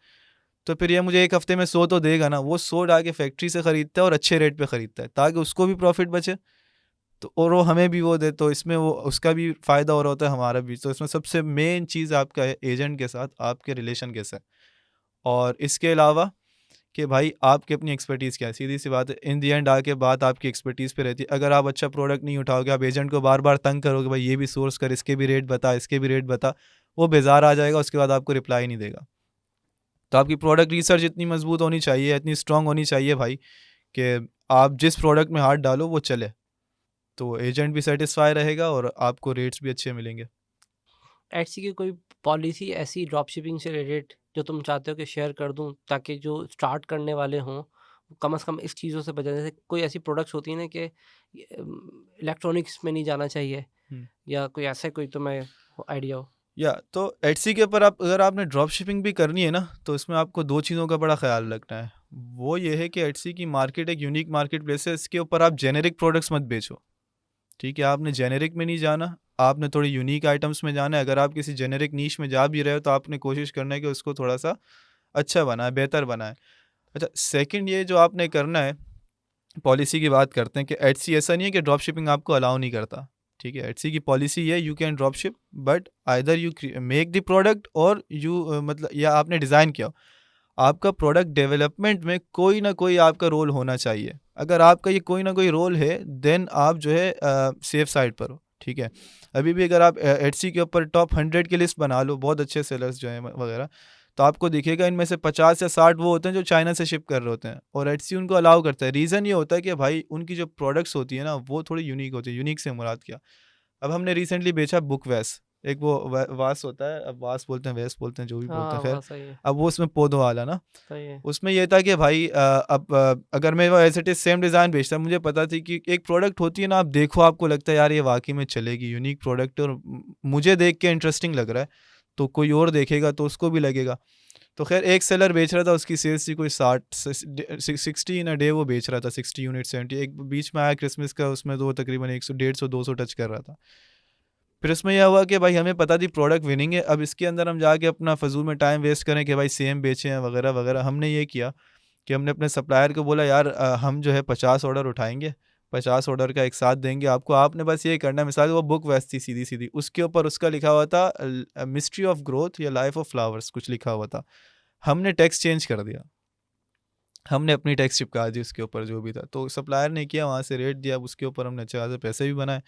तो फिर ये मुझे एक हफ्ते में 100 तो देगा ना। वो 100 डाके फैक्ट्री से ख़रीदता है और अच्छे रेट पे ख़रीदता है ताकि उसको भी प्रॉफिट बचे, तो और वो हमें भी वो दे, तो इसमें वो उसका भी फ़ायदा हो रहा होता है, हमारा भी। तो इसमें सबसे मेन चीज़ आपका है एजेंट के साथ आपके रिलेशन कैसा है। और इसके अलावा कि भाई आपकी अपनी एक्सपर्टीज़ क्या है, सीधी सी बात है। इन दी एंड आके बात आपकी एक्सपर्टीज़ पे रहती है। अगर आप अच्छा प्रोडक्ट नहीं उठाओगे, आप एजेंट को बार बार तंग करोगे, भाई ये भी सोर्स कर, इसके भी रेट बता, इसके भी रेट बता, वो बेजार आ जाएगा, उसके बाद आपको रिप्लाई नहीं देगा। तो आपकी प्रोडक्ट रिसर्च इतनी मजबूत होनी चाहिए, इतनी स्ट्रांग होनी चाहिए भाई, कि आप जिस प्रोडक्ट में हाथ डालो वो चले, तो एजेंट भी सेटिस्फाई रहेगा और आपको रेट्स भी अच्छे मिलेंगे। एटसी की कोई पॉलिसी ऐसी ड्रॉप शिपिंग से रिलेटेड जो तुम चाहते हो कि शेयर कर दूं, ताकि जो स्टार्ट करने वाले हों वो कम से कम इस चीज़ों से बचें? जैसे कोई ऐसी प्रोडक्ट्स होती हैं ना कि इलेक्ट्रॉनिक्स में नहीं जाना चाहिए, या कोई ऐसा कोई तुम्हें आइडिया हो? या तो एटसी के ऊपर आप अगर आपने ड्रॉप शिपिंग भी करनी है ना, तो इसमें आपको 2 चीज़ों का बड़ा ख्याल रखना है। वो ये है कि एटसी की मार्केट एक यूनिक मार्केट प्लेस है, इसके ऊपर आप जेनेरिक प्रोडक्ट्स मत बेचो, ठीक है। आपने जेनेरिक में नहीं जाना, आपने थोड़ी यूनिक आइटम्स में जाना है। अगर आप किसी जेनेरिक नीश में जा भी रहे हो तो आपने कोशिश करना है कि उसको थोड़ा सा अच्छा बनाए, बेहतर बनाए। अच्छा, सेकंड ये जो आपने करना है, पॉलिसी की बात करते हैं कि एटसी ऐसा नहीं है कि ड्रॉप शिपिंग आपको अलाउ नहीं करता, ठीक है। एटसी की पॉलिसी है you can drop ship, but either you make the product और यू मतलब या आपने डिज़ाइन किया हो। आपका प्रोडक्ट डेवलपमेंट में कोई ना कोई आपका रोल होना चाहिए। अगर आपका ये कोई ना कोई रोल है देन आप जो है सेफ साइड पर हो, ठीक है। अभी भी अगर आप एटसी के ऊपर टॉप 100 की लिस्ट बना लो, बहुत अच्छे सेलर्स जो हैं वगैरह, तो आपको दिखेगा इनमें से 50 या 60 वो होते हैं जो चाइना से शिप कर रहे होते हैं, और एटसी उनको अलाउ करता है। रीज़न ये होता है कि भाई उनकी जो प्रोडक्ट्स होती है ना वो थोड़ी यूनिक होती है। यूनिक से मुराद क्या, अब हमने रिसेंटली बेचा बुकवैस, एक वो वास होता है, अब वास बोलते हैं, वेस बोलते हैं, जो भी बोलते हाँ हैं, खैर। वह सही है, अब वो उसमें पौधों वाला ना, सही है। उसमें ये था कि भाई अगर मैं वो as it is same design बेचता, मुझे पता थी कि एक प्रोडक्ट होती है ना, आप देखो आपको लगता है यार ये वाकई में चलेगी, यूनिक प्रोडक्ट है और मुझे देख के इंटरेस्टिंग लग रहा है, तो कोई और देखेगा तो उसको भी लगेगा। तो खैर एक सेलर बेच रहा था, उसकी सेल्स थी कोई 60 इन अ डे, वो बेच रहा था 60 यूनिट 70। एक बीच में आया क्रिसमस का, उसमें तो तकरीबन 100 150 200 टच कर रहा था। फिर उसमें यह हुआ कि भाई हमें पता थी प्रोडक्ट विनिंग है, अब इसके अंदर हम जाके अपना फजूल में टाइम वेस्ट करें कि भाई सेम बेचें हैं वगैरह वगैरह। हमने ये किया कि हमने अपने सप्लायर को बोला यार हम जो है 50 ऑर्डर उठाएंगे, 50 ऑर्डर का एक साथ देंगे आपको, आपने बस ये करना है। मिसाल वो बुक वैसी सीधी सीधी, उसके ऊपर उसका लिखा हुआ था मिस्ट्री ऑफ ग्रोथ या लाइफ ऑफ फ्लावर्स कुछ लिखा हुआ था। हमने टेक्स्ट चेंज कर दिया, हमने अपनी टेक्स्ट चिपका दी उसके ऊपर जो भी था। तो सप्लायर ने किया, वहाँ से रेट दिया, उसके ऊपर हमने अच्छे खासे पैसे भी बनाए,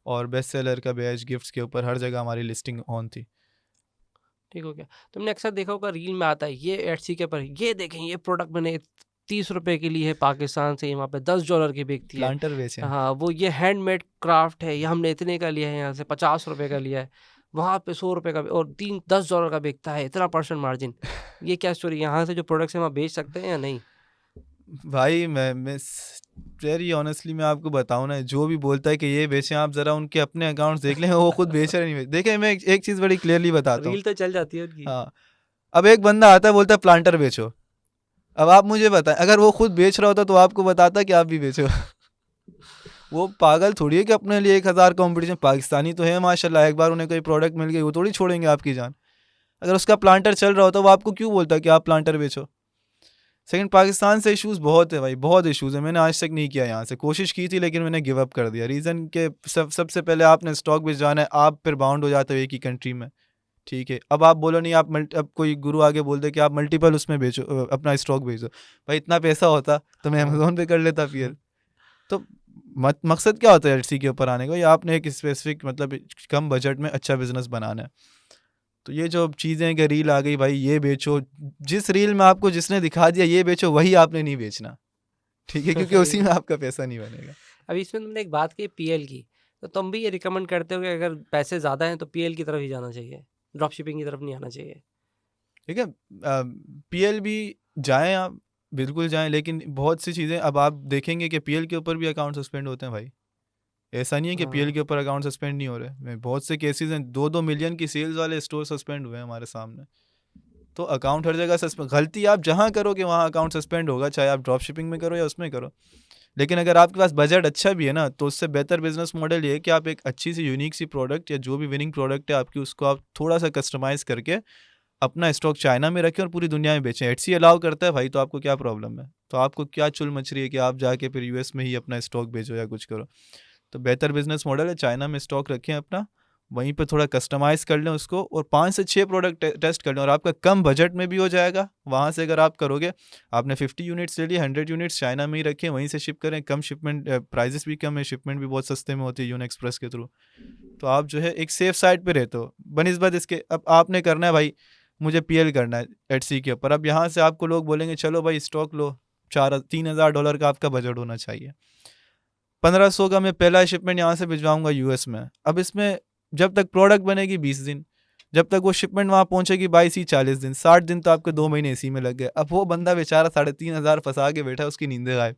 और बेस्ट सेलर का बैच, गिफ्ट्स के ऊपर हर जगह हमारी लिस्टिंग ऑन थी। ठीक हो गया। तुमने अक्सर देखा होगा रील में आता है ये एटसी के ऊपर, ये देखें ये प्रोडक्ट मैंने 30 रुपए की ली है पाकिस्तान से, वहाँ पे $10 की बिकती है। प्लांटर बेचे हैं। हाँ वो ये हैंडमेड क्राफ्ट है, ये हमने इतने का लिया है, यहाँ से 50 रुपए का लिया है, वहाँ पे 100 रुपए का और 10 डॉलर का बिकता है, इतना परसेंट मार्जिन। ये क्या स्टोरी, यहाँ से जो प्रोडक्ट्स है वहाँ बेच सकते हैं या नहीं? भाई मैं वेरी ऑनेस्टली मैं आपको बताऊं ना, जो भी बोलता है कि ये बेचें, आप जरा उनके अपने अकाउंट्स देख लें, वो खुद बेच रहे नहीं बेच। देखिए मैं एक चीज़ बड़ी क्लियरली बताता हूँ। रील तो चल जाती है उनकी। हाँ, अब एक बंदा आता है बोलता है प्लांटर बेचो, अब आप मुझे बताएं अगर वो खुद बेच रहा होता तो आपको बताता कि आप भी बेचो। वो पागल थोड़ी है कि अपने लिए 1000 कंपटीशन, पाकिस्तानी तो है माशाल्लाह, एक बार उन्हें कोई प्रोडक्ट मिल गई वो थोड़ी छोड़ेंगे आपकी जान। अगर उसका प्लांटर चल रहा होता वो आपको क्यों बोलता कि आप प्लांटर बेचो। सेकंड, पाकिस्तान से इश्यूज़ बहुत है भाई, बहुत इश्यूज़ है। मैंने आज तक नहीं किया यहाँ से, कोशिश की थी लेकिन मैंने गिव अप कर दिया। रीज़न के सबसे पहले आपने स्टॉक भिजवाना है, आप फिर बाउंड हो जाते हो एक ही कंट्री में, ठीक है। अब आप बोलो नहीं, आप अब कोई गुरु आगे बोल दे कि आप मल्टीपल उसमें बेचो, अपना स्टॉक भेजो, भाई इतना पैसा होता तो मैं हाँ। अमेज़ोन पे कर लेता फिर। तो मकसद क्या होता है एलसी के ऊपर आने का, या आपने एक स्पेसिफिक मतलब कम बजट में अच्छा बिजनेस बनाना है। तो ये जो चीज़ें हैं कि रील आ गई भाई ये बेचो, जिस रील में आपको जिसने दिखा दिया ये बेचो, वही आपने नहीं बेचना, ठीक है, क्योंकि उसी में आपका पैसा नहीं बनेगा। अभी इसमें तुमने एक बात की पीएल की, तो तुम भी ये रिकमेंड करते हो कि अगर पैसे ज़्यादा हैं तो पीएल की तरफ ही जाना चाहिए, ड्रॉप शिपिंग की तरफ नहीं आना चाहिए? ठीक है, पीएल भी जाएं आप, बिल्कुल जाएं, लेकिन बहुत सी चीज़ें अब आप देखेंगे कि पीएल के ऊपर भी अकाउंट सस्पेंड होते हैं भाई। ऐसा नहीं है कि पीएल हाँ के ऊपर अकाउंट सस्पेंड नहीं हो रहे, बहुत से केसेस हैं, 2-2 मिलियन की सेल्स वाले स्टोर सस्पेंड हुए हैं हमारे सामने। तो अकाउंट हर जगह सस्पेंड, गलती आप जहाँ करोगे वहाँ अकाउंट सस्पेंड होगा, चाहे आप ड्रॉप शिपिंग में करो या उसमें करो। लेकिन अगर आपके पास बजट अच्छा भी है ना, तो उससे बेहतर बिजनेस मॉडल ये है कि आप एक अच्छी सी यूनिक सी प्रोडक्ट या जो भी विनिंग प्रोडक्ट है आपकी, उसको आप थोड़ा सा कस्टमाइज़ करके अपना स्टॉक चाइना में रखें और पूरी दुनिया में बेचें। एटसी अलाउ करता है भाई, तो आपको क्या प्रॉब्लम है? तो आपको क्या चुल मच रही है कि आप जाके फिर यूएस में ही अपना स्टॉक बेचो या कुछ करो? तो बेहतर बिजनेस मॉडल है, चाइना में स्टॉक रखें अपना, वहीं पे थोड़ा कस्टमाइज़ कर लें उसको, और 5 से 6 प्रोडक्ट टेस्ट कर लें, और आपका कम बजट में भी हो जाएगा। वहाँ से अगर आप करोगे, आपने 50 यूनिट्स ले लिए, 100 यूनिट्स चाइना में ही रखें, वहीं से शिप करें, कम शिपमेंट, प्राइजेस भी कम है, शिपमेंट भी बहुत सस्ते में होती है यून एक्सप्रेस के थ्रू। तो आप जो है एक सेफ साइड पे रहते हो बनिस्बत इसके। अब आपने करना है भाई, मुझे पीएल करना है एटसी के ऊपर, अब यहाँ से आपको लोग बोलेंगे चलो भाई स्टॉक लो, 3,000 डॉलर का आपका बजट होना चाहिए, 1500 का मैं पहला शिपमेंट यहाँ से भिजवाऊंगा यूएस में। अब इसमें जब तक प्रोडक्ट बनेगी 20 दिन, जब तक वो शिपमेंट वहाँ पहुँचेगी 22 ही 40 दिन, 60 दिन तो आपके 2 महीने इसी में लग गए। अब वो बंदा बेचारा 3,500 फंसा के बैठा है, उसकी नींदें गायब,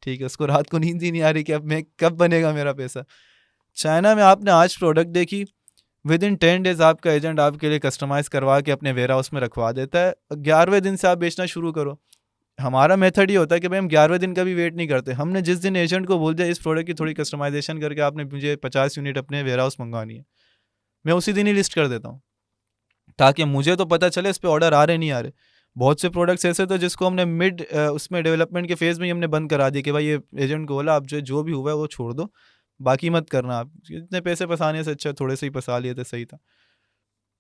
ठीक है, उसको रात को नींद ही नहीं आ रही कि अब मैं कब बनेगा मेरा पैसा। चाइना में आपने आज प्रोडक्ट देखी, विद इन 10 डेज आपका एजेंट आपके लिए कस्टमाइज़ करवा के अपने वेयर हाउस में रखवा देता है, 11वें दिन से आप बेचना शुरू करो। हमारा मेथड ये होता है कि भाई हम 11वें दिन का भी वेट नहीं करते, हमने जिस दिन एजेंट को बोल दिया इस प्रोडक्ट की थोड़ी कस्टमाइजेशन करके आपने मुझे 50 यूनिट अपने वेयर हाउस मंगवानी है, मैं उसी दिन ही लिस्ट कर देता हूँ, ताकि मुझे तो पता चले इस पर ऑर्डर आ रहे नहीं आ रहे। बहुत से प्रोडक्ट्स ऐसे थे जिसको हमने मिड उसमें डेवलपमेंट के फेज़ में ही हमने बंद करा दिया कि भाई ये एजेंट को बोला आप जो भी हुआ है वो छोड़ दो, बाकी मत करना, आप इतने पैसे फंसाने से अच्छा थोड़े से ही फंसा लिए थे, सही था।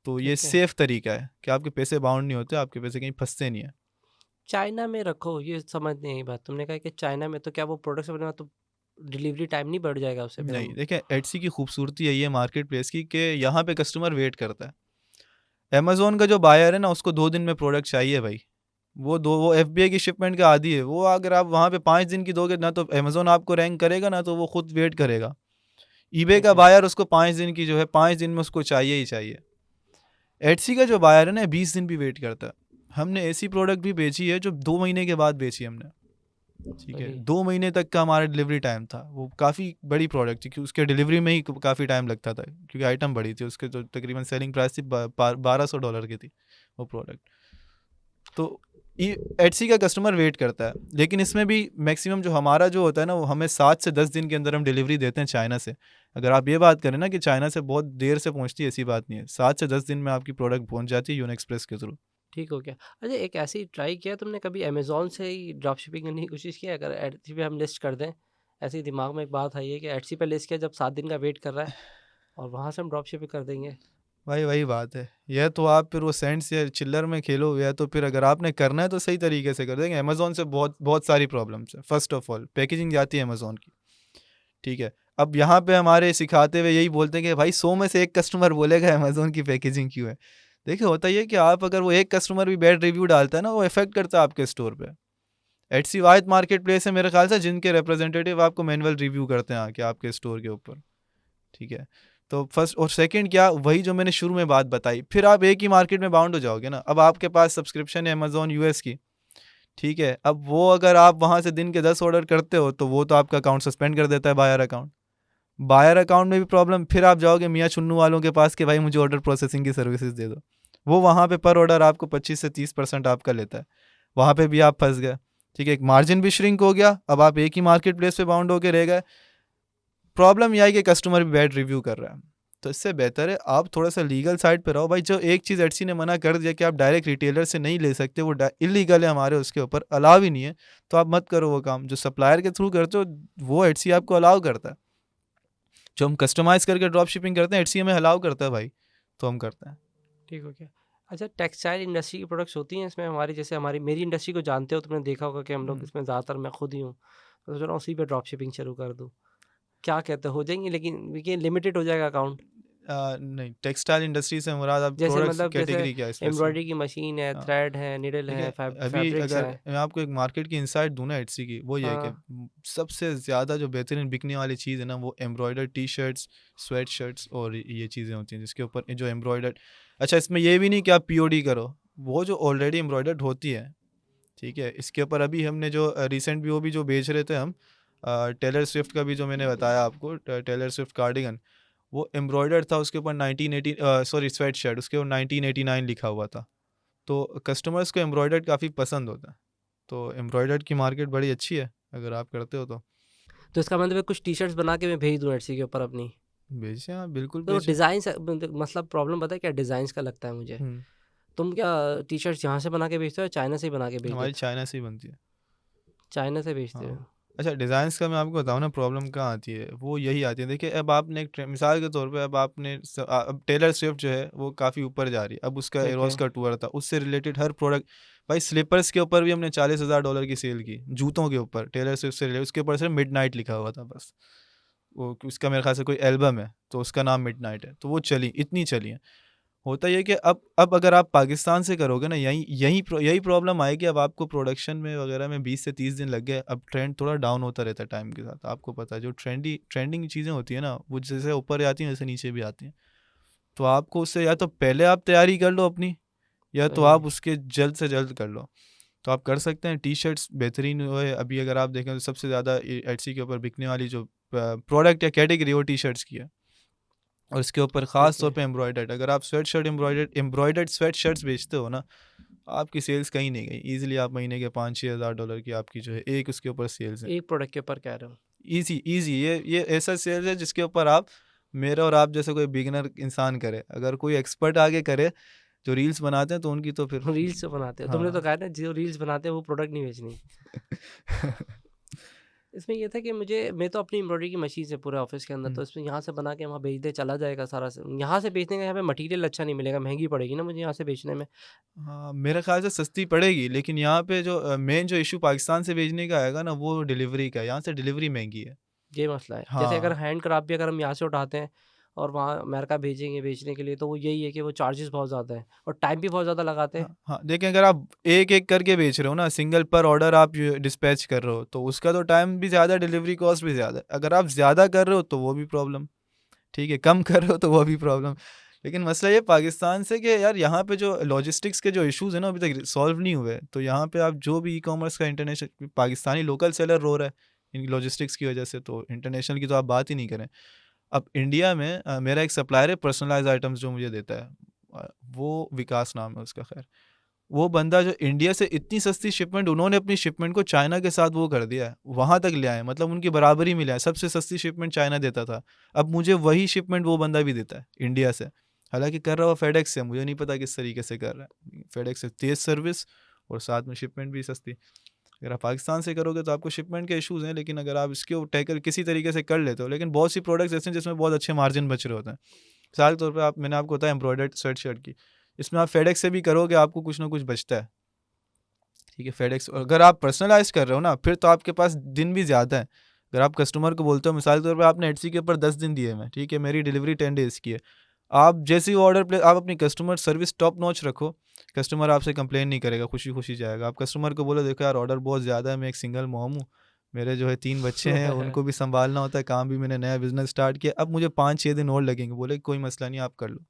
तो ये ठीक है। सेफ तरीका है कि आपके पैसे बाउंड नहीं होते, आपके पैसे कहीं फंसते नहीं है। चाइना में रखो, ये समझ नहीं आई बात। तुमने कहा कि चाइना में तो क्या वो प्रोडक्ट से बना, तो डिलीवरी टाइम नहीं बढ़ जाएगा उससे फिर नहीं, हम? देखिए एटसी की खूबसूरती यही है मार्केट प्लेस की कि यहाँ पे कस्टमर वेट करता है। अमेजोन का जो बायर है ना, उसको 2 दिन में प्रोडक्ट चाहिए भाई, वो एफबीआई की शिपमेंट का आदी है, वो अगर आप वहाँ पे 5 दिन की दोगे ना, तो अमेजोन आपको रैंक करेगा ना, तो वो खुद वेट करेगा, ईबे का ठीक है। बायर उसको 5 दिन की जो है 5 दिन में उसको चाहिए ही चाहिए। एटसी का जो बायर है ना 20 दिन भी वेट करता है। हमने ऐसी प्रोडक्ट भी बेची है जो 2 महीने के बाद बेची हमने, ठीक है। वही। 2 महीने तक का हमारा डिलीवरी टाइम था। वो काफ़ी बड़ी प्रोडक्ट थी, क्योंकि उसके डिलीवरी में ही काफ़ी टाइम लगता था, क्योंकि आइटम बड़ी थी। उसके जो तकरीबन सेलिंग प्राइस थी $1200 की थी वो प्रोडक्ट। तो एटसी का कस्टमर वेट करता है, लेकिन इसमें भी मैक्सिमम जो हमारा जो होता है ना, वो हमें 7 से 10 दिन के अंदर हम डिलीवरी देते हैं चाइना से। अगर आप ये बात करें ना कि चाइना से बहुत देर से पहुंचती है, ऐसी बात नहीं है। 7 से 10 दिन में आपकी प्रोडक्ट पहुंच जाती है यून एक्सप्रेस के थ्रू। ठीक हो गया। अच्छा, एक ऐसी ट्राई किया तुमने कभी अमेज़न से ही ड्रॉप शिपिंग करने की कोशिश की है? अगर एटसी पे हम लिस्ट कर दें, ऐसे ही दिमाग में एक बात आई है कि एटसी पे लिस्ट किया, जब 7 दिन का वेट कर रहा है और वहाँ से हम ड्रॉप शिपिंग कर देंगे। भाई वही बात है, यह तो आप फिर वो सेंट्स या चिल्लर में खेलो, या तो फिर अगर आपने करना है तो सही तरीके से कर देंगे। अमेज़न से बहुत बहुत सारी प्रॉब्लम्स है। फर्स्ट ऑफ ऑल पैकेजिंग जाती है अमेज़न की, ठीक है। अब यहाँ पे हमारे सिखाते हुए यही बोलते हैं कि भाई 100 में से एक कस्टमर बोलेगा अमेज़न की पैकेजिंग क्यों है। देखिए होता ये है कि आप अगर वो एक कस्टमर भी बैड रिव्यू डालता है ना, वो इफेक्ट करता है आपके स्टोर पे। एटसी वाहिद मार्केट प्लेस है मेरे ख्याल से जिनके रिप्रेजेंटेटिव आपको मैनुअल रिव्यू करते हैं आके आपके स्टोर के ऊपर, ठीक है। तो फर्स्ट और सेकंड क्या, वही जो मैंने शुरू में बात बताई, फिर आप एक ही मार्केट में बाउंड हो जाओगे ना। अब आपके पास सब्सक्रिप्शन है अमेज़न यूएस की, ठीक है। अब वो अगर आप वहाँ से दिन के 10 ऑर्डर करते हो तो वो तो आपका अकाउंट सस्पेंड कर देता है, बायर अकाउंट। बायर अकाउंट में भी प्रॉब्लम, फिर आप जाओगे मियाँ चुन्नू वालों के पास कि भाई मुझे ऑर्डर प्रोसेसिंग की सर्विसेज दे दो। वो वहाँ पे पर ऑर्डर आपको 25 से 30% आपका लेता है। वहाँ पे भी आप फंस गए, ठीक है। एक मार्जिन भी श्रिंक हो गया। अब आप एक ही मार्केट प्लेस पे बाउंड होकर रह गए। प्रॉब्लम यह है कि कस्टमर भी बैड रिव्यू कर रहा है। तो इससे बेहतर है आप थोड़ा सा लीगल साइड पे रहो भाई। जो एक चीज़ एटसी ने मना कर दिया कि आप डायरेक्ट रिटेलर से नहीं ले सकते, वो इलीगल है, हमारे उसके ऊपर अलाउ ही नहीं है, तो आप मत करो वो काम। जो सप्लायर के थ्रू करते हो वो एटसी आपको अलाउ करता है। जो हम कस्टमाइज करके ड्रॉप शिपिंग करते हैं एटसी हमें अलाउ करता है भाई, तो हम करते हैं। ठीक हो गया। अच्छा, टेक्सटाइल इंडस्ट्री की प्रोडक्ट्स होती हैं इसमें हमारी, जैसे हमारी मेरी इंडस्ट्री को जानते हो, तुमने देखा होगा कि हम लोग इसमें ज़्यादातर मैं खुद ही हूँ, तो सोच रहा हूँ उसी पे ड्रॉप शिपिंग शुरू कर दूँ। क्या कहते हो जाएंगी? लेकिन ये लिमिटेड हो जाएगा अकाउंट। नहीं, टेक्सटाइल इंडस्ट्री से मुराद आप जैसे प्रोडक्ट्स मतलब जैसे कैटेगरी क्या है स्पेसिफिक? एम्ब्रॉयडरी की मशीन है, हाँ, थ्रेड है, निडल देखिए है, अभी फैब्रिक्स अगर हैं। मैं आपको एक मार्केट की इनसाइट दूँ ना एटसी की, वो ये है कि हाँ। सबसे ज़्यादा जो बेहतरीन बिकने वाली चीज़ है ना, वो embroidered T shirts, sweat shirts और ये चीज़ें होती हैं जिसके ऊपर जो एम्ब्रॉयडर्ड। अच्छा, इसमें ये भी नहीं कि आप पीओडी करो, वो जो ऑलरेडी एम्ब्रॉयडर्ड होती है, ठीक है। इसके ऊपर अभी हमने जो रिसेंट भी वो भी जो बेच रहे थे हम, टेलर स्विफ्ट का भी जो मैंने बताया आपको, टेलर स्विफ्ट कार्डिगन, वो एम्ब्रॉयडर्ड था। उसके ऊपर 1980 सॉरी स्वेट शर्ट, उसके ऊपर 1989 लिखा हुआ था। तो कस्टमर्स को एम्ब्रॉयडर्ड काफ़ी पसंद होता है। तो एम्ब्रॉयडर्ड की मार्केट बड़ी अच्छी है अगर आप करते हो तो। तो इसका मतलब है कुछ टी शर्ट्स बना के मैं भेज दूँ एटसी के ऊपर अपनी, बेचें आप, बिल्कुल तो बेचें। डिज़ाइन से मतलब प्रॉब्लम पता है क्या, डिज़ाइंस का लगता है मुझे। हम्म, तुम क्या टी शर्ट्स यहाँ से बना के बेचते हो या चाइना से ही बना के भेज हमारी देते हो? चाइना से ही बनती है। चाइना से बेचते हो? हाँ। अच्छा, डिज़ाइंस का मैं आपको बताऊँ ना, प्रॉब्लम कहाँ आती है, वो यही आती है। देखिए अब आपने एक मिसाल के तौर पे, अब आपने अब टेलर स्विफ्ट जो है वो काफ़ी ऊपर जा रही है। अब उसका ठीक एरोस है। का टूर था, उससे रिलेटेड हर प्रोडक्ट। भाई स्लीपर्स के ऊपर भी हमने $40,000 की सेल की, जूतों के ऊपर टेलर स्विफ्ट से रिलेटेड। उसके ऊपर सिर्फ मिडनाइट लिखा हुआ था बस। वो उसका मेरे ख्याल से कोई एल्बम है तो उसका नाम मिडनाइट है, तो वो चली, इतनी चली है। होता ये है कि अब अगर आप पाकिस्तान से करोगे ना, यही प्रॉब्लम आएगी। अब आपको प्रोडक्शन में वगैरह में 20 से 30 दिन लग गए। अब ट्रेंड थोड़ा डाउन होता रहता है टाइम के साथ, आपको पता है। जो ट्रेंडिंग चीज़ें होती है ना, वो जैसे ऊपर आती हैं वैसे नीचे भी आती हैं। तो आपको उससे या तो पहले आप तैयारी कर लो अपनी, या तो वही। आप उसके जल्द से जल्द कर लो। तो आप कर सकते हैं। टी शर्ट्स बेहतरीन हुए। अभी अगर आप देखें तो सबसे ज़्यादा एटसी के ऊपर बिकने वाली जो प्रोडक्ट या कैटेगरी वो टी शर्ट्स की है, और इसके ऊपर ख़ास ठीक तौर है। पे एम्ब्रॉयडर्ड। अगर आप sweat shirt embroidered sweat shirts बेचते हो ना, आपकी सेल्स कहीं नहीं गई। ईजिली आप महीने के $5-6 हज़ार की आपकी जो है एक उसके ऊपर सेल्स है। एक प्रोडक्ट के ऊपर कह रहे हो? ईजी ईजी, ये ऐसा सेल्स है जिसके ऊपर आप, मेरा और आप जैसे कोई बिगिनर इंसान करे। अगर कोई एक्सपर्ट आगे करे जो रील्स बनाते हैं तो उनकी तो फिर रील्स तो बनाते हो, तुमने तो हाँ। कहा ना जो रील्स बनाते हैं वो प्रोडक्ट नहीं बेचनी। इसमें ये था कि मैं तो अपनी एम्ब्रॉयडरी की मशीन से पूरे ऑफिस के अंदर, तो इसमें यहाँ से बना के वहाँ भेज दे, चला जाएगा सारा यहाँ से बेचने का। यहाँ पे मटेरियल अच्छा नहीं मिलेगा, महंगी पड़ेगी ना मुझे यहाँ से बेचने में। हाँ, मेरे ख्याल से सस्ती पड़ेगी, लेकिन यहाँ पे जो मेन जो इशू पाकिस्तान से भेजने का आएगा ना, वो डिलीवरी का है। यहाँ से डिलीवरी महंगी है। ये मसला है। जैसे अगर हाँ हैंड क्राफ्ट भी अगर हम यहाँ से उठाते हैं और वहाँ अमेरिका भेजेंगे बेचने के लिए, तो वो यही है कि वो चार्जेस बहुत ज़्यादा है और टाइम भी बहुत ज़्यादा लगाते हैं। हाँ हाँ, देखें अगर आप एक एक करके बेच रहे हो ना, सिंगल पर ऑर्डर आप डिस्पैच कर रहे हो, तो उसका तो टाइम भी ज़्यादा, डिलीवरी कॉस्ट भी ज़्यादा है। अगर आप ज़्यादा कर रहे हो तो वो भी प्रॉब्लम। ठीक है, कम कर रहे हो तो वो भी प्रॉब्लम। लेकिन मसला ये पाकिस्तान से कि यार यहाँ पे जो लॉजिस्टिक्स के जो इश्यूज है ना अभी तक सॉल्व नहीं हुए, तो यहाँ पे आप जो भी ई कॉमर्स का इंटरनेशनल पाकिस्तानी लोकल सेलर रो रहा है इन लॉजिस्टिक्स की वजह से, तो इंटरनेशनल की तो आप बात ही नहीं करें। अब इंडिया में मेरा एक सप्लायर है पर्सनलाइज आइटम्स जो मुझे देता है, वो विकास नाम है उसका। खैर वो बंदा जो इंडिया से इतनी सस्ती शिपमेंट, उन्होंने अपनी शिपमेंट को चाइना के साथ वो कर दिया है, वहाँ तक ले आए, मतलब उनकी बराबरी में ले आए। सबसे सस्ती शिपमेंट चाइना देता था, अब मुझे वही शिपमेंट वो बंदा भी देता है इंडिया से। हालांकि कर रहा हुआ फेडेक्स से, मुझे नहीं पता किस तरीके से कर रहा है। फेडेक्स से तेज़ सर्विस और साथ में शिपमेंट भी सस्ती। अगर आप पाकिस्तान से करोगे तो आपको शिपमेंट के इशूज़ हैं, लेकिन अगर आप इसके टैकल किसी तरीके से कर लेते हो, लेकिन बहुत सी प्रोडक्ट्स ऐसे हैं जिसमें बहुत अच्छे मार्जिन बच रहे होते हैं। मिसाल के तौर पर मैंने आपको बताया एम्ब्रॉयडर्ड स्वेट शर्ट की, इसमें आप फेडेक्स से भी करोगे आपको कुछ ना कुछ बचता है। ठीक है, फेडेक्स अगर आप पर्सनलाइज कर रहे हो ना, फिर तो आपके पास दिन भी ज़्यादा है। अगर आप कस्टमर को बोलते हो, मिसाल के तौर पे आपने एटसी के ऊपर 10 दिन दिए मैं, ठीक है, मेरी डिलीवरी 10 डेज़ की है। आप जैसे ही ऑर्डर प्लेस, आप अपनी कस्टमर सर्विस टॉप नॉच रखो, कस्टमर आपसे कंप्लेन नहीं करेगा, खुशी खुशी जाएगा। आप कस्टमर को बोलो देखो यार ऑर्डर बहुत ज़्यादा है, मैं एक सिंगल मॉम हूँ, मेरे जो है 3 बच्चे हैं, उनको भी संभालना होता है, काम भी, मैंने नया बिजनेस स्टार्ट किया, अब मुझे 5-6 दिन और लगेंगे। बोले कोई मसला नहीं, आप कर लो।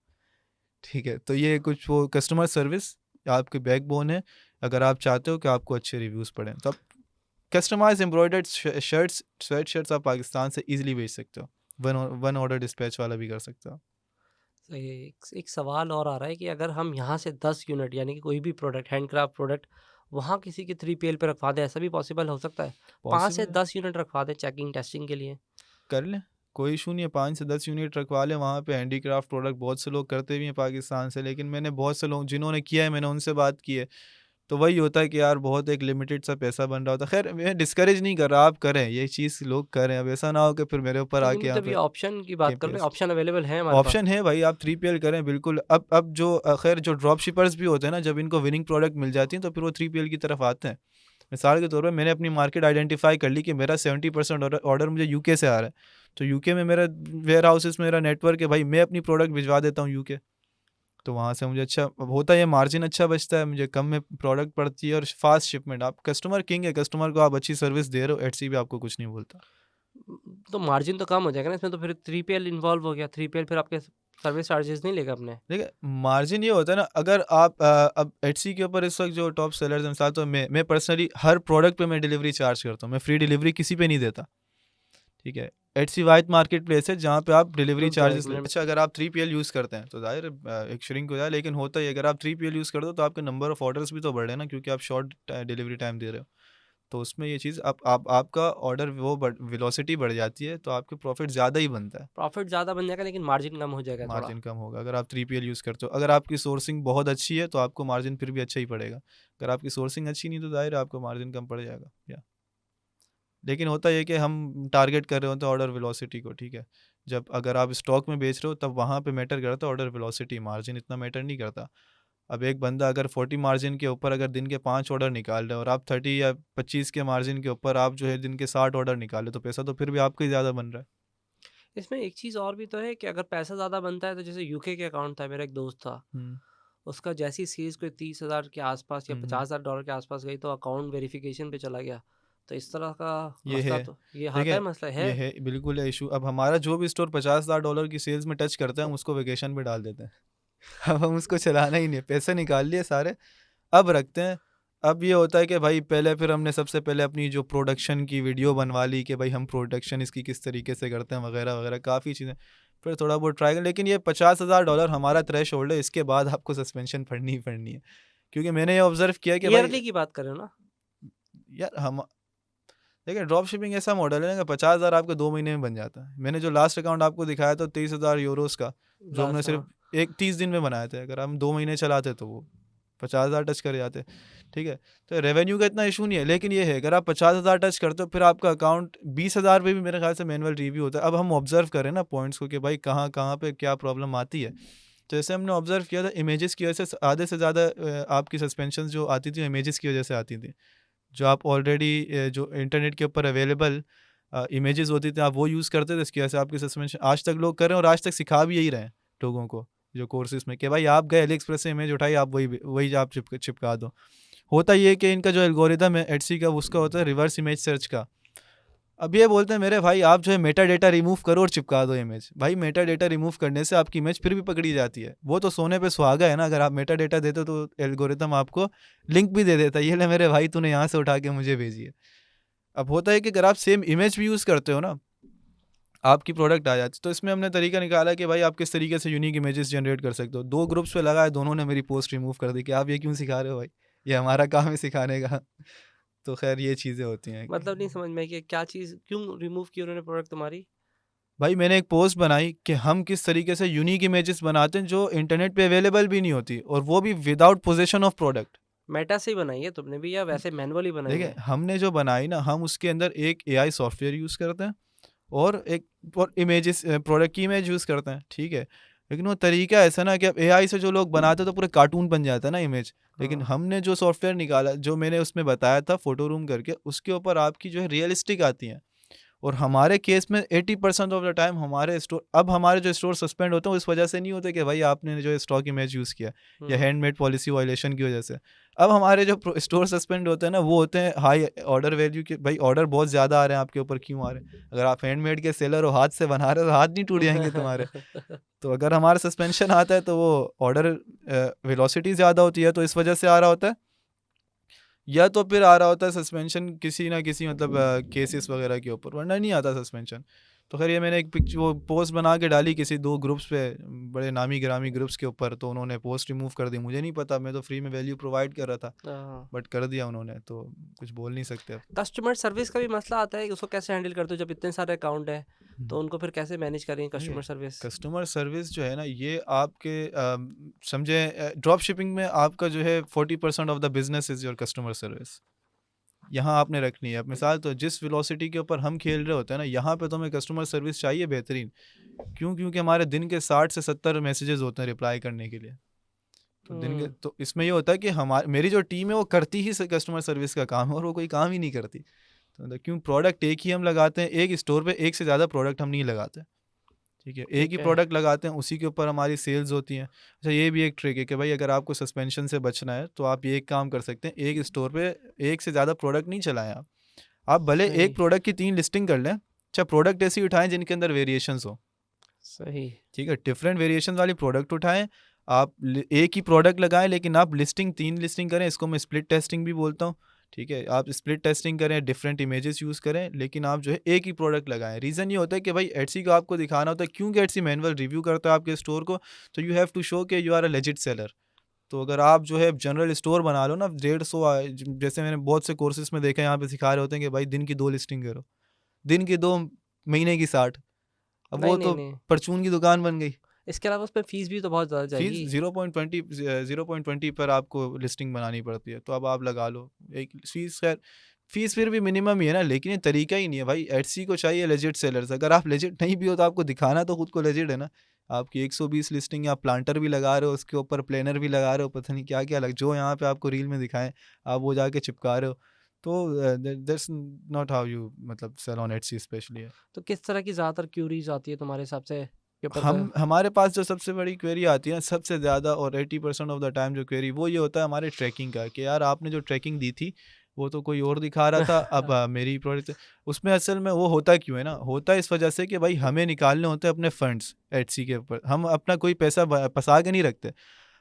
ठीक है, तो ये कुछ वो कस्टमर सर्विस आपकी बैकबोन है। अगर आप चाहते हो कि आपको अच्छे रिव्यूज़ पड़ें, तो आप customise embroidered shirts, sweat shirts आप पाकिस्तान से ईजिली भेज सकते हो। वन ऑर्डर डिस्पैच वाला भी कर सकते हो। तो ये एक सवाल और आ रहा है कि अगर हम यहाँ से 10 यूनिट यानी कि कोई भी प्रोडक्ट हैंडक्राफ्ट प्रोडक्ट वहाँ किसी के 3PL पे रखवा दें, ऐसा भी पॉसिबल हो सकता है? 5 से पॉसिबल है, 10 यूनिट रखवा दें चेकिंग टेस्टिंग के लिए। कर लें, कोई इशू नहीं है। 5 से 10 यूनिट रखवा लें वहाँ पे। हैंडीक्राफ्ट प्रोडक्ट बहुत से लोग करते भी हैं पाकिस्तान से, लेकिन मैंने बहुत से लोग जिन्होंने किया है, मैंने उनसे बात की है, तो वही होता है कि यार बहुत एक लिमिटेड सा पैसा बन रहा होता है। खैर मैं डिस्करेज नहीं कर रहा, आप करें ये चीज़, लोग करें। अब ऐसा ना हो कि फिर मेरे ऊपर नहीं, आके यहाँ मतलब ये पे ऑप्शन की बात कर रहे हैं, केपीएस ऑप्शन अवेलेबल है हमारे पास। ऑप्शन है भाई, आप 3PL करें बिल्कुल। अब जो खैर जो ड्रॉप शिपर्स भी होते हैं ना, जब इनको विनिंग प्रोडक्ट मिल जाती है तो फिर वो 3PL की तरफ आते हैं। मिसाल के तौर पर मैंने अपनी मार्केट आइडेंटिफाई कर ली कि मेरा 70% ऑर्डर मुझे यूके से आ रहा है, तो यूके में मेरा वेयर हाउसेस, मेरा नेटवर्क है भाई, मैं अपनी प्रोडक्ट भिजवा देता हूँ यूके। तो वहाँ से मुझे अच्छा होता है, ये मार्जिन अच्छा बचता है, मुझे कम में प्रोडक्ट पड़ती है और फास्ट शिपमेंट। आप कस्टमर किंग है, कस्टमर को आप अच्छी सर्विस दे रहे हो, एटसी भी आपको कुछ नहीं बोलता। तो मार्जिन तो कम हो जाएगा ना इसमें, तो फिर 3PL इन्वॉल्व हो गया। 3PL फिर आपके सर्विस चार्जेस नहीं लेगा अपने। देखिए मार्जिन ये होता है ना, अगर आप अब एटसी के ऊपर इस वक्त जो टॉप सेलर्स हैं, मिसाल तो मैं पर्सनली हर प्रोडक्ट पे मैं डिलीवरी चार्ज करता हूँ, मैं फ्री डिलीवरी किसी पे नहीं देता। ठीक है, एटसी वाइट मार्केट प्लेस है जहाँ पे आप डिलीवरी रुक जाओ एक चार्जेस मिनट। अच्छा अगर आप 3PL यूज़ करते हैं तो जाहिर है एक श्रिंक हो जाए, लेकिन होता ही है, अगर आप 3PL यूज़ करते हो तो आपके नंबर ऑफ ऑर्डर्स भी तो बढ़ रहे हैं ना, क्योंकि आप शॉर्ट डिलीवरी टाइम दे रहे हो। तो उसमें ये चीज़ आप आपका ऑर्डर वो वेलोसिटी बढ़ जाती है, तो आपके प्रॉफिट ज़्यादा ही बनता है। प्रॉफिट ज़्यादा बन जाएगा लेकिन मार्जिन कम हो जाएगा थोड़ा। मार्जिन कम होगा अगर आप 3PL यूज़ करते हो। अगर आपकी सोर्सिंग बहुत अच्छी है तो आपको मार्जिन फिर भी अच्छा ही पड़ेगा। अगर आपकी सोर्सिंग अच्छी नहीं तो ज़ाहिर है आपको मार्जिन कम पड़ जाएगा। या लेकिन होता ये है कि हम टारगेट कर रहे होते हैं ऑर्डर वेलोसिटी को। ठीक है, जब अगर आप स्टॉक में बेच रहे हो तब वहाँ पे मैटर करता है ऑर्डर वेलोसिटी, मार्जिन इतना मैटर नहीं करता। अब एक बंदा अगर 40 मार्जिन के ऊपर अगर दिन के 5 ऑर्डर निकाल रहे हो और आप 30 या 25 के मार्जिन के ऊपर आप जो है दिन के 60 ऑर्डर निकाले, तो पैसा तो फिर भी आपका ही ज़्यादा बन रहा है। इसमें एक चीज़ और भी तो है कि अगर पैसा ज़्यादा बनता है तो जैसे यूके के अकाउंट था, मेरा एक दोस्त था, हुँ, उसका जैसी सेल्स कोई 30,000 के आसपास या हुँ, हुँ। $50,000 के आसपास गई तो अकाउंट वेरिफिकेशन पे चला गया। तो इस तरह का ये मसला है। तो ये आता है, देखिए, मसला है। ये है, बिल्कुल है इशू। अब हमारा जो भी स्टोर $50,000 की सेल्स में टच करता है, हम उसको वेकेशन पे डाल देते हैं। अब हम उसको चलाना ही नहीं है, पैसे निकाल लिए सारे, अब रखते हैं। अब ये होता है कि भाई पहले फिर हमने सबसे पहले अपनी जो प्रोडक्शन की वीडियो बनवा ली कि भाई हम प्रोडक्शन इसकी किस तरीके से करते हैं वगैरह वगैरह, काफ़ी चीज़ें। फिर थोड़ा बहुत ट्राई कर, लेकिन ये $50,000 हमारा थ्रेशोल्ड है, इसके बाद आपको सस्पेंशन पड़नी ही पड़नी है। क्योंकि मैंने ये ऑब्ज़र्व किया कि भाई ईयरली की बात करें ना। यार हम देखिए ड्रॉप शिपिंग ऐसा मॉडल है ना कि 50,000 आपके 2 महीने में बन जाता है। मैंने जो लास्ट अकाउंट आपको दिखाया था 23,000 यूरोज़ का, जो हमने लास्ट, सिर्फ हाँ। एक 30 दिन में बनाए थे। अगर हम 2 महीने चलाते तो वो 50,000 टच कर जाते। ठीक है? तो रेवेन्यू का इतना इशू नहीं है, लेकिन ये है अगर आप 50,000 टच करते हो फिर आपका अकाउंट 20,000 पे भी मेरे ख्याल से मैनुअल रिव्यू होता है। अब हम ऑब्ज़र्व करें ना पॉइंट्स को कि भाई कहाँ-कहाँ पे क्या प्रॉब्लम आती है। तो जैसे हमने ऑब्ज़र्व किया था इमेजेस की वजह से आधे से ज़्यादा आपकी सस्पेंशंस जो आती थी इमेजेस की वजह से आती थी। जो आप ऑलरेडी जो इंटरनेट के ऊपर अवेलेबल इमेजेस होती थी आप वो यूज़ करते थे, इसकी वजह से आपकी सस्पेंशन आज तक लोग कर रहे हैं और आज तक सिखा भी यही रहे हैं लोगों को जो कोर्सेज में कि भाई आप गए अली एक्सप्रेस से इमेज उठाई, आप वही आप चिपका दो। होता ये है कि इनका जो एल्गोरिदम है एटसी का उसका होता है रिवर्स इमेज सर्च का। अब ये बोलते हैं मेरे भाई आप जो है मेटा डेटा रिमूव करो और चिपका दो इमेज। भाई मेटा डेटा रिमूव करने से आपकी इमेज फिर भी पकड़ी जाती है, वो तो सोने पे सुहागा है ना। अगर आप मेटा डेटा देते तो एल्गोरिथम आपको लिंक भी दे देता, ये ले मेरे भाई तूने यहाँ से उठा के मुझे भेजी है। अब होता है कि अगर आप सेम इमेज भी यूज़ करते हो ना, आपकी प्रोडक्ट आ जाती, तो इसमें हमने तरीका निकाला कि भाई आप किस तरीके से यूनिक इमेजेस जनरेट कर सकते हो। 2 ग्रुप्स पे लगाया, दोनों ने मेरी पोस्ट रिमूव कर दी कि आप ये क्यों सिखा रहे हो भाई, ये हमारा काम है सिखाने का। तो खैर ये चीज़ें होती हैं। मतलब नहीं समझ में आई कि क्या चीज़ क्यों रिमूव की उन्होंने प्रोडक्ट तुम्हारी? भाई मैंने एक पोस्ट बनाई कि हम किस तरीके से यूनिक इमेजेस बनाते हैं जो इंटरनेट पे अवेलेबल भी नहीं होती, और वो भी without possession of product. Meta से ही बनाई है तुमने भी या वैसे मैनुअली बनाई देखिए है? हमने जो बनाई ना, हम उसके अंदर एक एआई सॉफ्टवेयर यूज़ करते हैं और एक और इमेजेस प्रोडक्ट की इमेज यूज़ करते हैं, ठीक है। लेकिन वो तरीका ऐसा ना कि अब एआई से जो लोग बनाते हैं तो पूरे कार्टून बन जाता है ना इमेज। लेकिन हाँ। हमने जो सॉफ्टवेयर निकाला, जो मैंने उसमें बताया था फोटो रूम करके, उसके ऊपर आपकी जो है रियलिस्टिक आती हैं। और हमारे केस में 80% ऑफ द टाइम हमारे स्टोर, अब हमारे जो स्टोर सस्पेंड होते हैं इस वजह से नहीं होते कि भाई आपने जो स्टॉक इमेज यूज़ किया या हुँ। हैंडमेड पॉलिसी वायलेशन की वजह से। अब हमारे जो स्टोर सस्पेंड होते हैं ना, वो होते हैं हाई ऑर्डर वैल्यू के। भाई ऑर्डर बहुत ज़्यादा आ रहे हैं आपके ऊपर, क्यों आ रहे हैं? अगर आप हैंडमेड के सेलर हो, हाथ से बना रहे हो, तो हाथ नहीं टूट जाएंगे तुम्हारे। तो अगर हमारा सस्पेंशन आता है तो वो ऑर्डर वेलोसिटी ज़्यादा होती है, तो इस वजह से आ रहा होता है। या तो फिर आ रहा होता है सस्पेंशन किसी ना किसी मतलब केसेस वगैरह के ऊपर, वरना नहीं आता सस्पेंशन। तो खैर ये मैंने एक पिक्चर वो पोस्ट बना के डाली किसी 2 ग्रुप्स पे, बड़े नामी गिरामी ग्रुप्स के ऊपर, तो उन्होंने पोस्ट रिमूव कर दी। मुझे नहीं पता, मैं तो फ्री में वैल्यू प्रोवाइड कर रहा था, हाँ। बट कर दिया उन्होंने, तो कुछ बोल नहीं सकते अब। कस्टमर सर्विस का भी मसला आता है कि उसको कैसे हैंडल करते हो जब इतने सारे अकाउंट हैं, तो हम्म। उनको फिर कैसे मैनेज करें देखिए कस्टमर सर्विस? कस्टमर सर्विस जो है ना, ये आपके समझे ड्रॉप शिपिंग में आपका जो है 40% of the business is your customer service. यहाँ आपने रखनी है। अब मिसाल तो जिस वेलोसिटी के ऊपर हम खेल रहे होते हैं ना, यहाँ पे तो हमें कस्टमर सर्विस चाहिए बेहतरीन। क्यों? क्योंकि हमारे दिन के 60 से 70 मैसेजेस होते हैं रिप्लाई करने के लिए। तो दिन के हुँ। तो इसमें ये होता है कि हमारी मेरी जो टीम है वो करती ही कस्टमर सर्विस का काम है, और वो कोई काम ही नहीं करती। तो मतलब क्यों, प्रोडक्ट एक ही हम लगाते हैं, एक स्टोर पे एक से ज़्यादा प्रोडक्ट हम नहीं लगाते। ठीक है, एक ही ठीक है। प्रोडक्ट लगाते हैं, उसी के ऊपर हमारी सेल्स होती हैं। अच्छा ये भी एक ट्रिक है कि भाई अगर आपको सस्पेंशन से बचना है तो आप ये एक काम कर सकते हैं, एक स्टोर पे एक से ज़्यादा प्रोडक्ट नहीं चलाएं आप भले सही, एक प्रोडक्ट की 3 लिस्टिंग कर लें। अच्छा प्रोडक्ट ऐसी उठाएं जिनके अंदर वेरिएशंस हो। सही। ठीक है, डिफरेंट वेरिएशन वाली प्रोडक्ट उठाएं। आप एक ही प्रोडक्ट लगाएं, लेकिन आप लिस्टिंग 3 लिस्टिंग करें, इसको मैं स्प्लिट टेस्टिंग भी बोलता हूँ। ठीक है, आप स्प्लिट टेस्टिंग करें, डिफरेंट इमेजेस यूज़ करें, लेकिन आप जो है एक ही प्रोडक्ट लगाएं। रीज़न ये होता है कि भाई एटसी को आपको दिखाना होता है, क्योंकि एटसी मैनुअल रिव्यू करता है आपके स्टोर को, तो यू हैव टू शो कि you are a legit seller. तो अगर आप जो है जनरल स्टोर बना लो ना, 150 जैसे मैंने बहुत से कोर्सेज में देखा है, यहाँ पे सिखा रहे होते हैं कि भाई दिन की 2 लिस्टिंग करो, दिन की 2, महीने की 60। अब नहीं, वो नहीं, तो नहीं। परचून की दुकान बन गई। इसके अलावा उसमें फ़ीस भी तो बहुत ज़्यादा फीस जाएगी। 0.20 पर आपको लिस्टिंग बनानी पड़ती है, तो अब आप लगा लो एक फीस। खैर फीस फिर भी मिनिमम ही है ना, लेकिन ये तरीका ही नहीं है भाई। एटसी को चाहिए लेजिट सेलर्स। अगर आप लेजिट नहीं भी हो तो आपको दिखाना तो खुद को लेजिट है ना। आपकी 120 लिस्टिंग, आप प्लांटर भी लगा रहे हो, उसके ऊपर प्लेनर भी लगा रहे हो, पता नहीं क्या क्या लग, जो यहाँ पे आपको रील में दिखाएं आप वो जाके चिपका रहे हो। तो दैट्स नॉट हाउ यू मतलब सेल ऑन एटसी स्पेशली। तो किस तरह की ज़्यादातर क्यूरीज़ आती है तुम्हारे हिसाब से के ऊपर हम हमारे पास जो सबसे बड़ी क्वेरी आती है सबसे ज़्यादा, और 80% ऑफ द टाइम जो क्वेरी वो ये होता है हमारे ट्रैकिंग का, कि यार आपने जो ट्रैकिंग दी थी वो तो कोई और दिखा रहा था, अब मेरी प्रोडक्ट उसमें असल में वो होता क्यों है ना, होता है इस वजह से कि भाई हमें निकालने होते हैं अपने फंड्स एटसी के ऊपर। हम अपना कोई पैसा फंसा के नहीं रखते।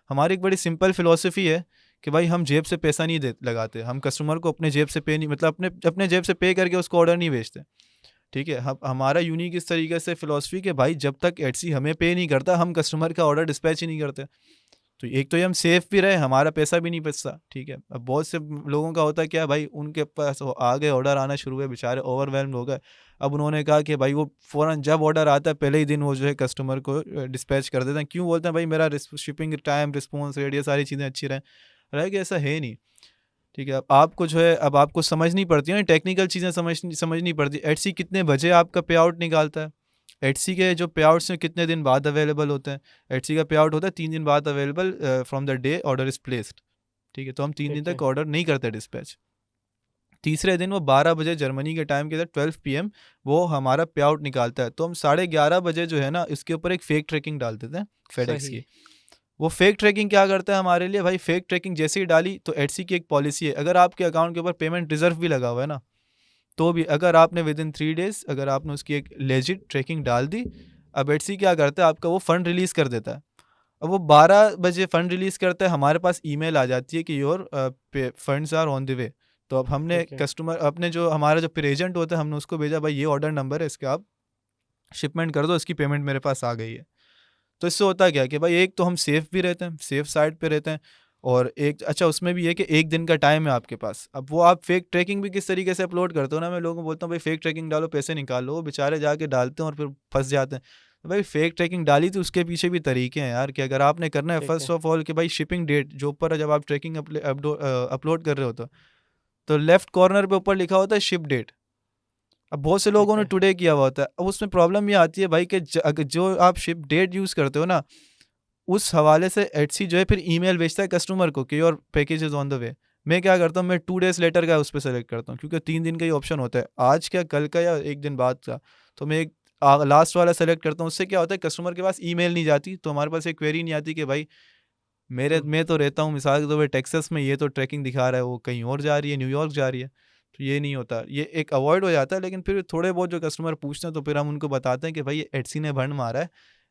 हमारी एक बड़ी सिंपल फिलॉसफी है कि भाई हम जेब से पैसा नहीं दे लगाते, हम कस्टमर को अपने जेब से पे नहीं, मतलब अपने अपने जेब से पे करके उसको ऑर्डर नहीं बेचते। ठीक है, हम हमारा यूनिक इस तरीके से फिलॉसफी कि भाई जब तक एटसी हमें पे नहीं करता हम कस्टमर का ऑर्डर डिस्पैच ही नहीं करते। तो एक तो ये हम सेफ भी रहे, हमारा पैसा भी नहीं बचता। ठीक है, अब बहुत से लोगों का होता है क्या भाई, उनके पास आ गए, ऑर्डर आना शुरू हुए, बेचारे ओवरवेल्म हो गए। अब उन्होंने कहा कि भाई वो फ़ौरन जब ऑर्डर आता है पहले ही दिन वो जो है कस्टमर को डिस्पैच कर देते हैं। क्यों बोलते हैं भाई मेरा शिपिंग टाइम, रिस्पॉन्स रेट, ये सारी चीज़ें अच्छी रहें। रह कि ऐसा है नहीं। ठीक है, अब आपको जो है अब आपको समझनी पड़ती है ना, टेक्निकल चीज़ें समझनी पड़ती है। एटसी कितने बजे आपका पे आउट निकालता है, एटसी के जो पे आउट्स हैं कितने दिन बाद अवेलेबल होते हैं। एटसी का पे आउट होता है 3 दिन बाद available from the day order is placed. ठीक है, तो हम 3 दिन ठीक है। तक ऑर्डर नहीं करते डिस्पैच। तीसरे दिन वो 12 बजे जर्मनी के टाइम के साथ 12 PM वो हमारा पे आउट निकालता है। तो हम 11:30 बजे जो है ना इसके ऊपर एक फेक ट्रैकिंग डाल देते हैं फेडेक्स सही। की। वो फेक ट्रैकिंग क्या करता है हमारे लिए भाई, फेक ट्रैकिंग जैसे ही डाली तो एटसी की एक पॉलिसी है, अगर आपके अकाउंट के ऊपर पेमेंट रिजर्व भी लगा हुआ है ना, तो भी अगर आपने विद इन 3 डेज़ अगर आपने उसकी एक लेजिट ट्रैकिंग डाल दी, अब एटसी क्या करता है, आपका वो फ़ंड रिलीज़ कर देता है। अब वो 12 बजे फ़ंड रिलीज़ करता है, हमारे पास ईमेल आ जाती है कि your funds are on the way. तो अब हमने ठीक है। कस्टमर अपने जो हमारा जो फिर एजेंट होता है, हमने उसको भेजा, भाई ये ऑर्डर नंबर है, इसका आप शिपमेंट कर दो, इसकी पेमेंट मेरे पास आ गई है। तो इससे होता क्या है कि भाई एक तो हम सेफ भी रहते हैं, सेफ साइड पे रहते हैं, और एक अच्छा उसमें भी है कि 1 दिन का टाइम है आपके पास। अब वो आप फेक ट्रैकिंग भी किस तरीके से अपलोड करते हो ना, मैं लोगों को बोलता हूँ भाई फेक ट्रैकिंग डालो, पैसे निकालो, वो बेचारे जाके डालते हैं और फिर फँस जाते हैं। तो भाई फेक ट्रैकिंग डाली तो उसके पीछे भी तरीके हैं यार, कि अगर आपने करना है ठीक फर्स्ट है। ऑफ ऑल कि भाई शिपिंग डेट जो ऊपर जब आप ट्रैकिंग अपलोड कर रहे हो तो लेफ्ट कॉर्नर पे ऊपर लिखा होता है शिप डेट। अब बहुत से लोगों ठीक ने है। टुडे किया हुआ होता है। अब उसमें प्रॉब्लम ये आती है भाई कि अगर जो आप शिप डेट यूज़ करते हो ना, उस हवाले से एटसी जो है फिर ईमेल भेजता है कस्टमर को कि your package is on the वे। मैं क्या करता हूँ, मैं 2 डेज़ लेटर का उस पे सेलेक्ट करता हूँ, क्योंकि 3 दिन का ही ऑप्शन होता है, आज क्या, कल का या 1 दिन बाद का। तो मैं एक लास्ट वाला सेलेक्ट करता हूँ, उससे क्या होता है कस्टमर के पास ईमेल नहीं जाती, तो हमारे पास एक क्वेरी नहीं आती कि भाई मैं तो रहता हूँ मिसाल के तौर पे टेक्सास में, ये तो ट्रैकिंग दिखा रहा है, वो कहीं और जा रही है, न्यूयॉर्क जा रही है। तो ये नहीं होता, ये एक अवॉइड हो जाता है। लेकिन फिर थोड़े बहुत जो कस्टमर पूछते हैं तो फिर हम उनको बताते हैं कि भाई ये एटसी ने भंड मारा है,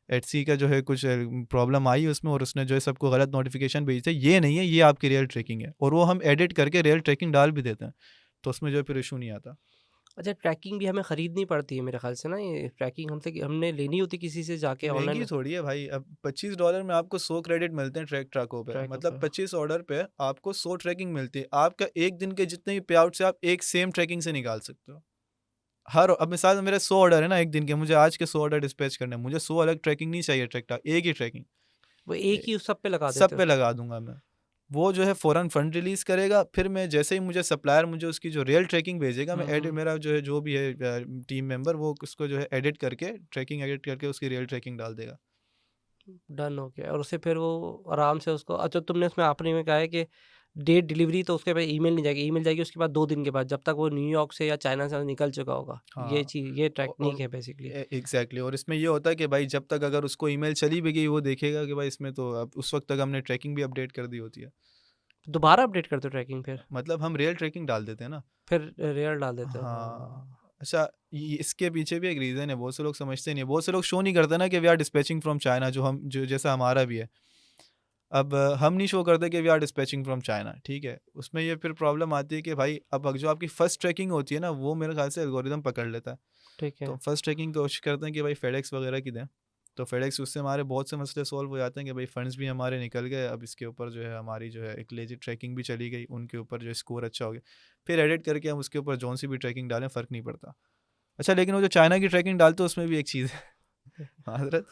एटसी का जो है कुछ प्रॉब्लम आई है उसमें, और उसने जो है सबको गलत नोटिफिकेशन भेजी है, ये नहीं है, ये आपकी रियल ट्रैकिंग है, और वो हम एडिट करके रियल ट्रैकिंग डाल भी देते हैं, तो उसमें जो है फिर इशू नहीं आता। अच्छा, ट्रैकिंग भी हमें खरीदनी पड़ती है मेरे ख्याल से ना, ये ट्रैकिंग हमने लेनी होती किसी से जाके महंगी ऑनलाइन थोड़ी है भाई, अब $25 में आपको 100 क्रेडिट मिलते हैं ट्रकों पे, ट्रैक मतलब पे। 25 ऑर्डर पे आपको 100 ट्रैकिंग मिलती है। आपका एक दिन के जितने भी पे आउट से आप एक सेम ट्रैकिंग से निकाल सकते हो। हर अब मिसाल में मेरे 100 ऑर्डर है ना एक दिन के, मुझे आज के 100 ऑर्डर डिस्पैच करने हैं, मुझे 100 अलग ट्रैकिंग नहीं चाहिए, ट्रैक एक ही ट्रैकिंग वो एक ही उस सब पे लगा सब देते हो? पे लगा दूंगा मैं। वो जो है फ़ौरन फंड रिलीज़ करेगा, फिर मैं जैसे ही मुझे सप्लायर मुझे उसकी जो रियल ट्रैकिंग भेजेगा, मैं मेरा जो है जो भी है टीम मेंबर वो उसको जो है एडिट करके, ट्रैकिंग एडिट करके उसकी रियल ट्रैकिंग डाल देगा। डन हो गया, और उससे फिर वो आराम से उसको, अच्छा तुमने उसमें आपने में कहा है कि डेट डिलीवरी तो उसके बाद ईमेल नहीं जाएगी, ईमेल जाएगी उसके बाद 2 दिन के बाद, जब तक वो न्यूयॉर्क से या चाइना से निकल चुका होगा। ये हाँ, चीज़, ये और टेक्निक है बेसिकली। एग्जैक्टली, और इसमें ये होता है कि भाई जब तक अगर उसको ईमेल चली भी गई, वो देखेगा कि भाई इसमें तो अब उस वक्त तक हमने ट्रैकिंग भी अपडेट कर दी होती है। दोबारा अपडेट करते हो ट्रैकिंग फिर? मतलब हम रियल ट्रैकिंग डाल देते हैं ना। फिर रेयर डाल देते हो, हाँ। हाँ, अच्छा, इसके पीछे भी एक रीज़न है, बहुत से लोग समझते नहीं है, बहुत से लोग शो नहीं करते ना कि we are dispatching from China, जो जैसा हमारा भी है। अब हम नहीं शो करते कि we are dispatching from China, ठीक है? उसमें ये फिर प्रॉब्लम आती है कि भाई अब जो आपकी फर्स्ट ट्रैकिंग होती है ना, वो मेरे ख़्याल से एल्गोरिदम पकड़ लेता है। ठीक है। तो फर्स्ट ट्रैकिंग कोशिश करते हैं कि भाई फेडेक्स वगैरह की दें। तो फेडेक्स, उससे हमारे बहुत से मसले सॉल्व हो जाते हैं कि भाई फंड्स भी हमारे निकल गए, अब इसके ऊपर जो है हमारी जो है एक लेजिट ट्रैकिंग भी चली गई, उनके ऊपर जो स्कोर अच्छा हो गया। फिर एडिट करके हम उसके ऊपर जौन सी भी ट्रैकिंग डालें, फ़र्क नहीं पड़ता। अच्छा, लेकिन वो जो चाइना की ट्रैकिंग डालते हैं उसमें भी एक चीज़ है माज़रत,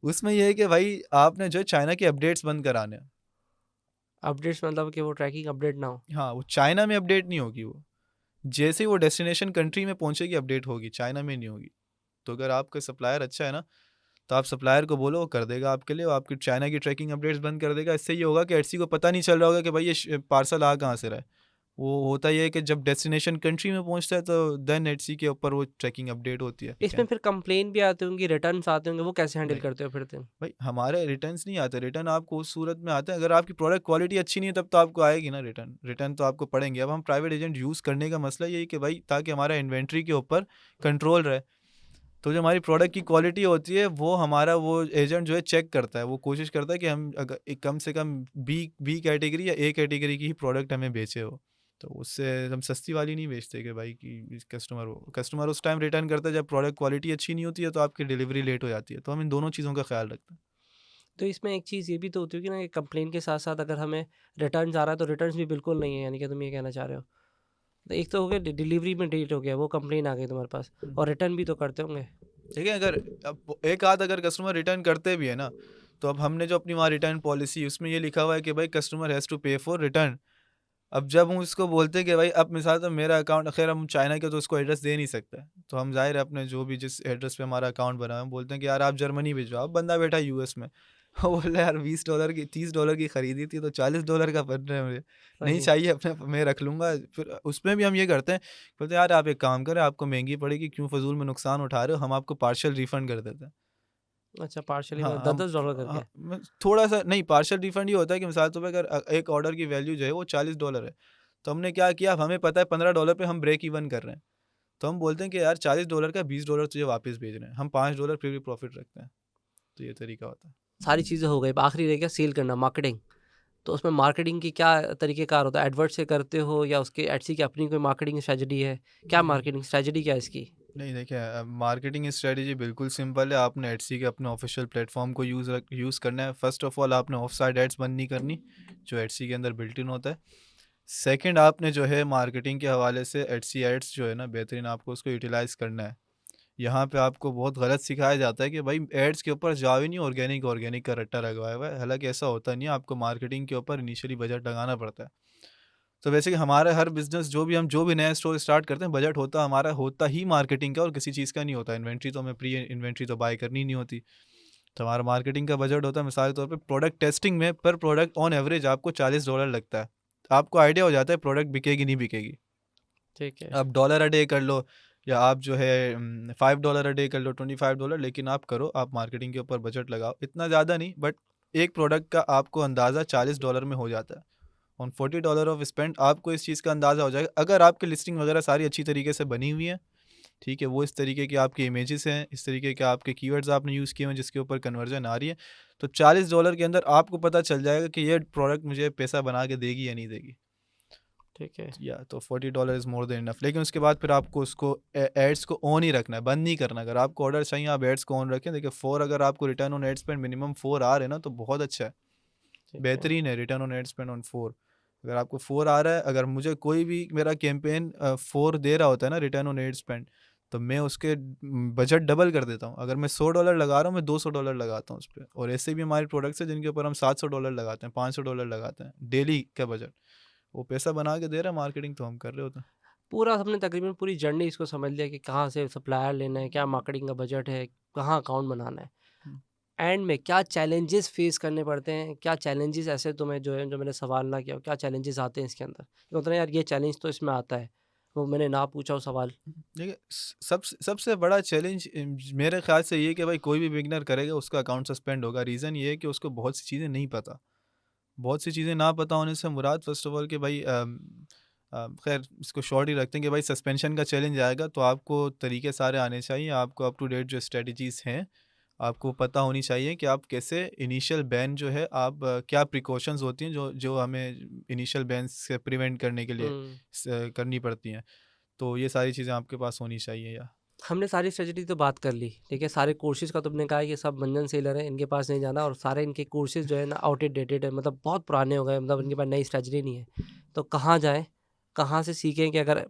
उसमें ये है कि भाई आपने जो है चाइना के अपडेट्स बंद कराने हैं। अपडेट्स मतलब कि वो ट्रैकिंग अपडेट ना हो? हाँ, वो चाइना में अपडेट नहीं होगी वो। जैसे ही वो डेस्टिनेशन कंट्री में पहुँचेगी अपडेट होगी, चाइना में नहीं होगी। तो अगर आपका सप्लायर अच्छा है ना, तो आप सप्लायर को बोलो, वो कर देगा आपके लिए, वो आपकी चाइना की ट्रैकिंग अपडेट्स बंद कर देगा। इससे ये होगा कि एटसी को पता नहीं चल रहा होगा कि भाई ये पार्सल आ कहाँ से रहा है। वो होता ये है कि जब डेस्टिनेशन कंट्री में पहुँचता है तो देन एटसी के ऊपर वो ट्रैकिंग अपडेट होती है, ठीक इसमें है? फिर कंप्लेन भी आती होंगी, रिटर्न्स आते होंगे, वो कैसे हैंडल नहीं, करते हो फिर तुम? भाई हमारे रिटर्न्स नहीं आते, रिटर्न आपको उस सूरत में आते हैं अगर आपकी प्रोडक्ट क्वालिटी अच्छी नहीं है, तब तो आपको आएगी ना रिटर्न, रिटर्न तो आपको पड़ेंगे। अब हम प्राइवेट एजेंट यूज़ करने का मसला यही कि भाई ताकि हमारा इन्वेंट्री के ऊपर कंट्रोल रहे। तो जो हमारी प्रोडक्ट की क्वालिटी होती है वो हमारा वो एजेंट जो है चेक करता है, वो कोशिश करता है कि हम अगर कम से कम बी कैटेगरी या ए कैटेगरी की ही प्रोडक्ट हमें बेचे हो। तो उससे हम सस्ती वाली नहीं बेचते कि भाई कि कस्टमर उस टाइम रिटर्न करता है जब प्रोडक्ट क्वालिटी अच्छी नहीं होती है, तो आपकी डिलीवरी लेट हो जाती है। तो हम इन दोनों चीज़ों का ख्याल रखते हैं। तो इसमें एक चीज़ ये भी तो होती होगी ना कि कंप्लेन के साथ-साथ अगर हमें रिटर्न्स आ रहा है तो रिटर्न्स भी बिल्कुल नहीं है, यानी कि तुम ये कहना चाह रहे हो? तो एक तो हो गया डिलीवरी में डिलीट हो गया, वो कंप्लेन आ गई तुम्हारे पास, और रिटर्न भी तो करते होंगे? ठीक है, अगर अब एक आध अगर कस्टमर रिटर्न करते भी है ना, तो अब हमने जो अपनी वहाँ रिटर्न पॉलिसी उसमें ये लिखा हुआ है कि भाई कस्टमर हैज़ टू पे फॉर रिटर्न। अब जब हम उसको बोलते हैं कि भाई अब मिसाल तो मेरा अकाउंट, खैर हम चाइना के तो उसको एड्रेस दे नहीं सकते, तो हम ज़ाहिर है अपने जो भी जिस एड्रेस पे हमारा अकाउंट बना है हम बोलते हैं कि यार आप जर्मनी भेजो, अब बंदा बैठा है यूएस में वो बोल रहा है यार $20 की $30 की खरीदी थी तो $40 का बन रहा है मुझे, नहीं सही। चाहिए, अपने मैं रख लूँगा। फिर उसमें भी हम ये करते हैं, बोलते हैं यार आप एक काम करें, आपको महंगी पड़ेगी, क्यों फजूल में नुकसान उठा रहे हो, हम आपको पार्शियल रिफंड कर देते हैं। अच्छा, पार्शियली हाँ, मतलब हम 10-10 डॉलर करके? थोड़ा-सा नहीं, पार्शियल रिफंड ये होता है कि मिसाल के तौर पे अगर एक ऑर्डर की वैल्यू जो है वो $40 है, तो हमने क्या किया, अब हमें पता है $15 पे हम ब्रेक इवन कर रहे हैं। तो हम बोलते हैं कि यार $40 का $20 तुझे वापस भेज रहे हैं, हम $5 फिर भी प्रॉफिट रखते हैं। तो ये तरीका होता है। सारी चीज़ें हो गई, अब आखिरी रह गया सेल करना, मार्केटिंग। तो उसमें मार्केटिंग की क्या तरीक़ेकार होता है? एडवर्ड से करते हो या उसके एडसी की अपनी कोई मार्केटिंग स्ट्रैटेजी है? क्या मार्केटिंग स्ट्रैटेजी क्या है इसकी? नहीं देखिए, मार्केटिंग स्ट्रेटजी बिल्कुल सिंपल है। आपने एडसी के अपने ऑफिशियल प्लेटफॉर्म को यूज़ करना है। फर्स्ट ऑफ ऑल आपने ऑफ साइड एड्स बंद नहीं करनी, जो एडसी के अंदर बिल्ट इन होता है। सेकंड, आपने जो है मार्केटिंग के हवाले से एडसी एड्स जो है ना बेहतरीन, आपको उसको यूटिलाइज़ करना है। यहाँ पे आपको बहुत गलत सिखाया जाता है कि भाई एड्स के ऊपर जाओ ही नहीं, ऑर्गेनिक ऑर्गेनिक का रट्टा लगवाया हुआ है। हालांकि ऐसा होता नहीं है, आपको मार्केटिंग के ऊपर इनिशियली बजट लगाना पड़ता है। तो वैसे कि हमारा हर बिजनेस जो भी नया स्टोर स्टार्ट करते हैं, बजट होता ही मार्केटिंग का और किसी चीज़ का नहीं होता। इन्वेंट्री तो हमें प्री इन्वेंट्री तो बाय करनी नहीं होती। तो हमारा मार्केटिंग का बजट होता है, मिसाल के तौर पे प्रोडक्ट टेस्टिंग में पर प्रोडक्ट ऑन एवरेज आपको $40 लगता है। आपको आइडिया हो जाता है प्रोडक्ट बिकेगी नहीं बिकेगी। ठीक है। आप डॉलर अ डे कर लो या आप जो है $5 अ डे कर लो, $25, लेकिन आप करो, आप मार्केटिंग के ऊपर बजट लगाओ। इतना ज़्यादा नहीं, बट एक प्रोडक्ट का आपको अंदाज़ा $40 में हो जाता है। ऑन $40 ऑफ स्पेंड आपको इस चीज़ का अंदाज़ा हो जाएगा, अगर आपकी लिस्टिंग वगैरह सारी अच्छी तरीके से बनी हुई है। ठीक है, वो इस तरीके की आपकी इमेजेस हैं, इस तरीके के आपके कीवर्ड्स आपने यूज़ किए हैं जिसके ऊपर कन्वर्जन आ रही है, तो $40 के अंदर आपको पता चल जाएगा कि ये प्रोडक्ट मुझे पैसा बना के देगी या नहीं देगी। ठीक है। या तो $40 इज़ मोर देन इनफ। लेकिन उसके बाद फिर आपको उसको एड्स को ऑन ही रखना है, बंद नहीं करना। अगर आपको ऑर्डर चाहिए आप एड्स को ऑन रखें। देखिए 4 अगर आपको return on ad spend minimum 4 आ रहे हैं ना, तो बहुत अच्छा है, ठीक है। बेहतरीन है return on ad spend on 4। अगर आपको 4 आ रहा है, अगर मुझे कोई भी मेरा कैंपेन 4 दे रहा होता है ना रिटर्न ऑन एड स्पेंड, तो मैं उसके बजट डबल कर देता हूँ। अगर मैं $100 लगा रहा हूँ, मैं $200 लगाता हूँ उस पर। और ऐसे भी हमारे प्रोडक्ट्स हैं जिनके ऊपर हम $700 लगाते हैं, $500 लगाते हैं डेली का बजट। वो पैसा बना के दे रहा है, मार्केटिंग तो हम कर रहे होते हैं। पूरा हमने तकरीबन पूरी जर्नी इसको समझ लिया कि कहाँ से सप्लायर लेना है, क्या मार्केटिंग का बजट है, कहाँ अकाउंट बनाना है। हम्म। एंड में क्या चैलेंजेस फेस करने पड़ते हैं, क्या चैलेंजेस ऐसे तुम्हें जो है जो मैंने सवाल ना किया, क्या चैलेंजेस आते हैं इसके अंदर? ये होता है ना यार, ये चैलेंज तो इसमें आता है, वो मैंने ना पूछा वो सवाल। देखिए, सबसे बड़ा चैलेंज मेरे ख्याल से ये है कि भाई कोई भी बिगनर करेगा उसका अकाउंट सस्पेंड होगा। रीज़न ये है कि उसको बहुत सी चीज़ें नहीं पता। बहुत सी चीज़ें ना पता होने से मुराद फर्स्ट ऑफ ऑल कि भाई खैर इसको शॉर्ट ही रखते हैं कि भाई सस्पेंशन का चैलेंज आएगा, तो आपको तरीके सारे आने चाहिए। आपको अप टू डेट जो स्ट्रेटजीज़ हैं आपको पता होनी चाहिए कि आप कैसे इनिशियल बैन जो है आप क्या प्रिकॉशंस होती हैं जो जो हमें इनिशियल बैन से प्रिवेंट करने के लिए करनी पड़ती हैं। तो ये सारी चीज़ें आपके पास होनी चाहिए। या हमने सारी स्ट्रेटजी तो बात कर ली, ठीक है। सारे कोर्सेज का तुमने कहा है कि सब मंजन सेलर हैं, इनके पास नहीं जाना, और सारे इनके कोर्सेज जो है ना आउटडेटेड है, मतलब बहुत पुराने हो गए, मतलब इनके पास नई स्ट्रेटजी नहीं है। तो कहाँ जाएं, कहाँ से सीखें कि अगर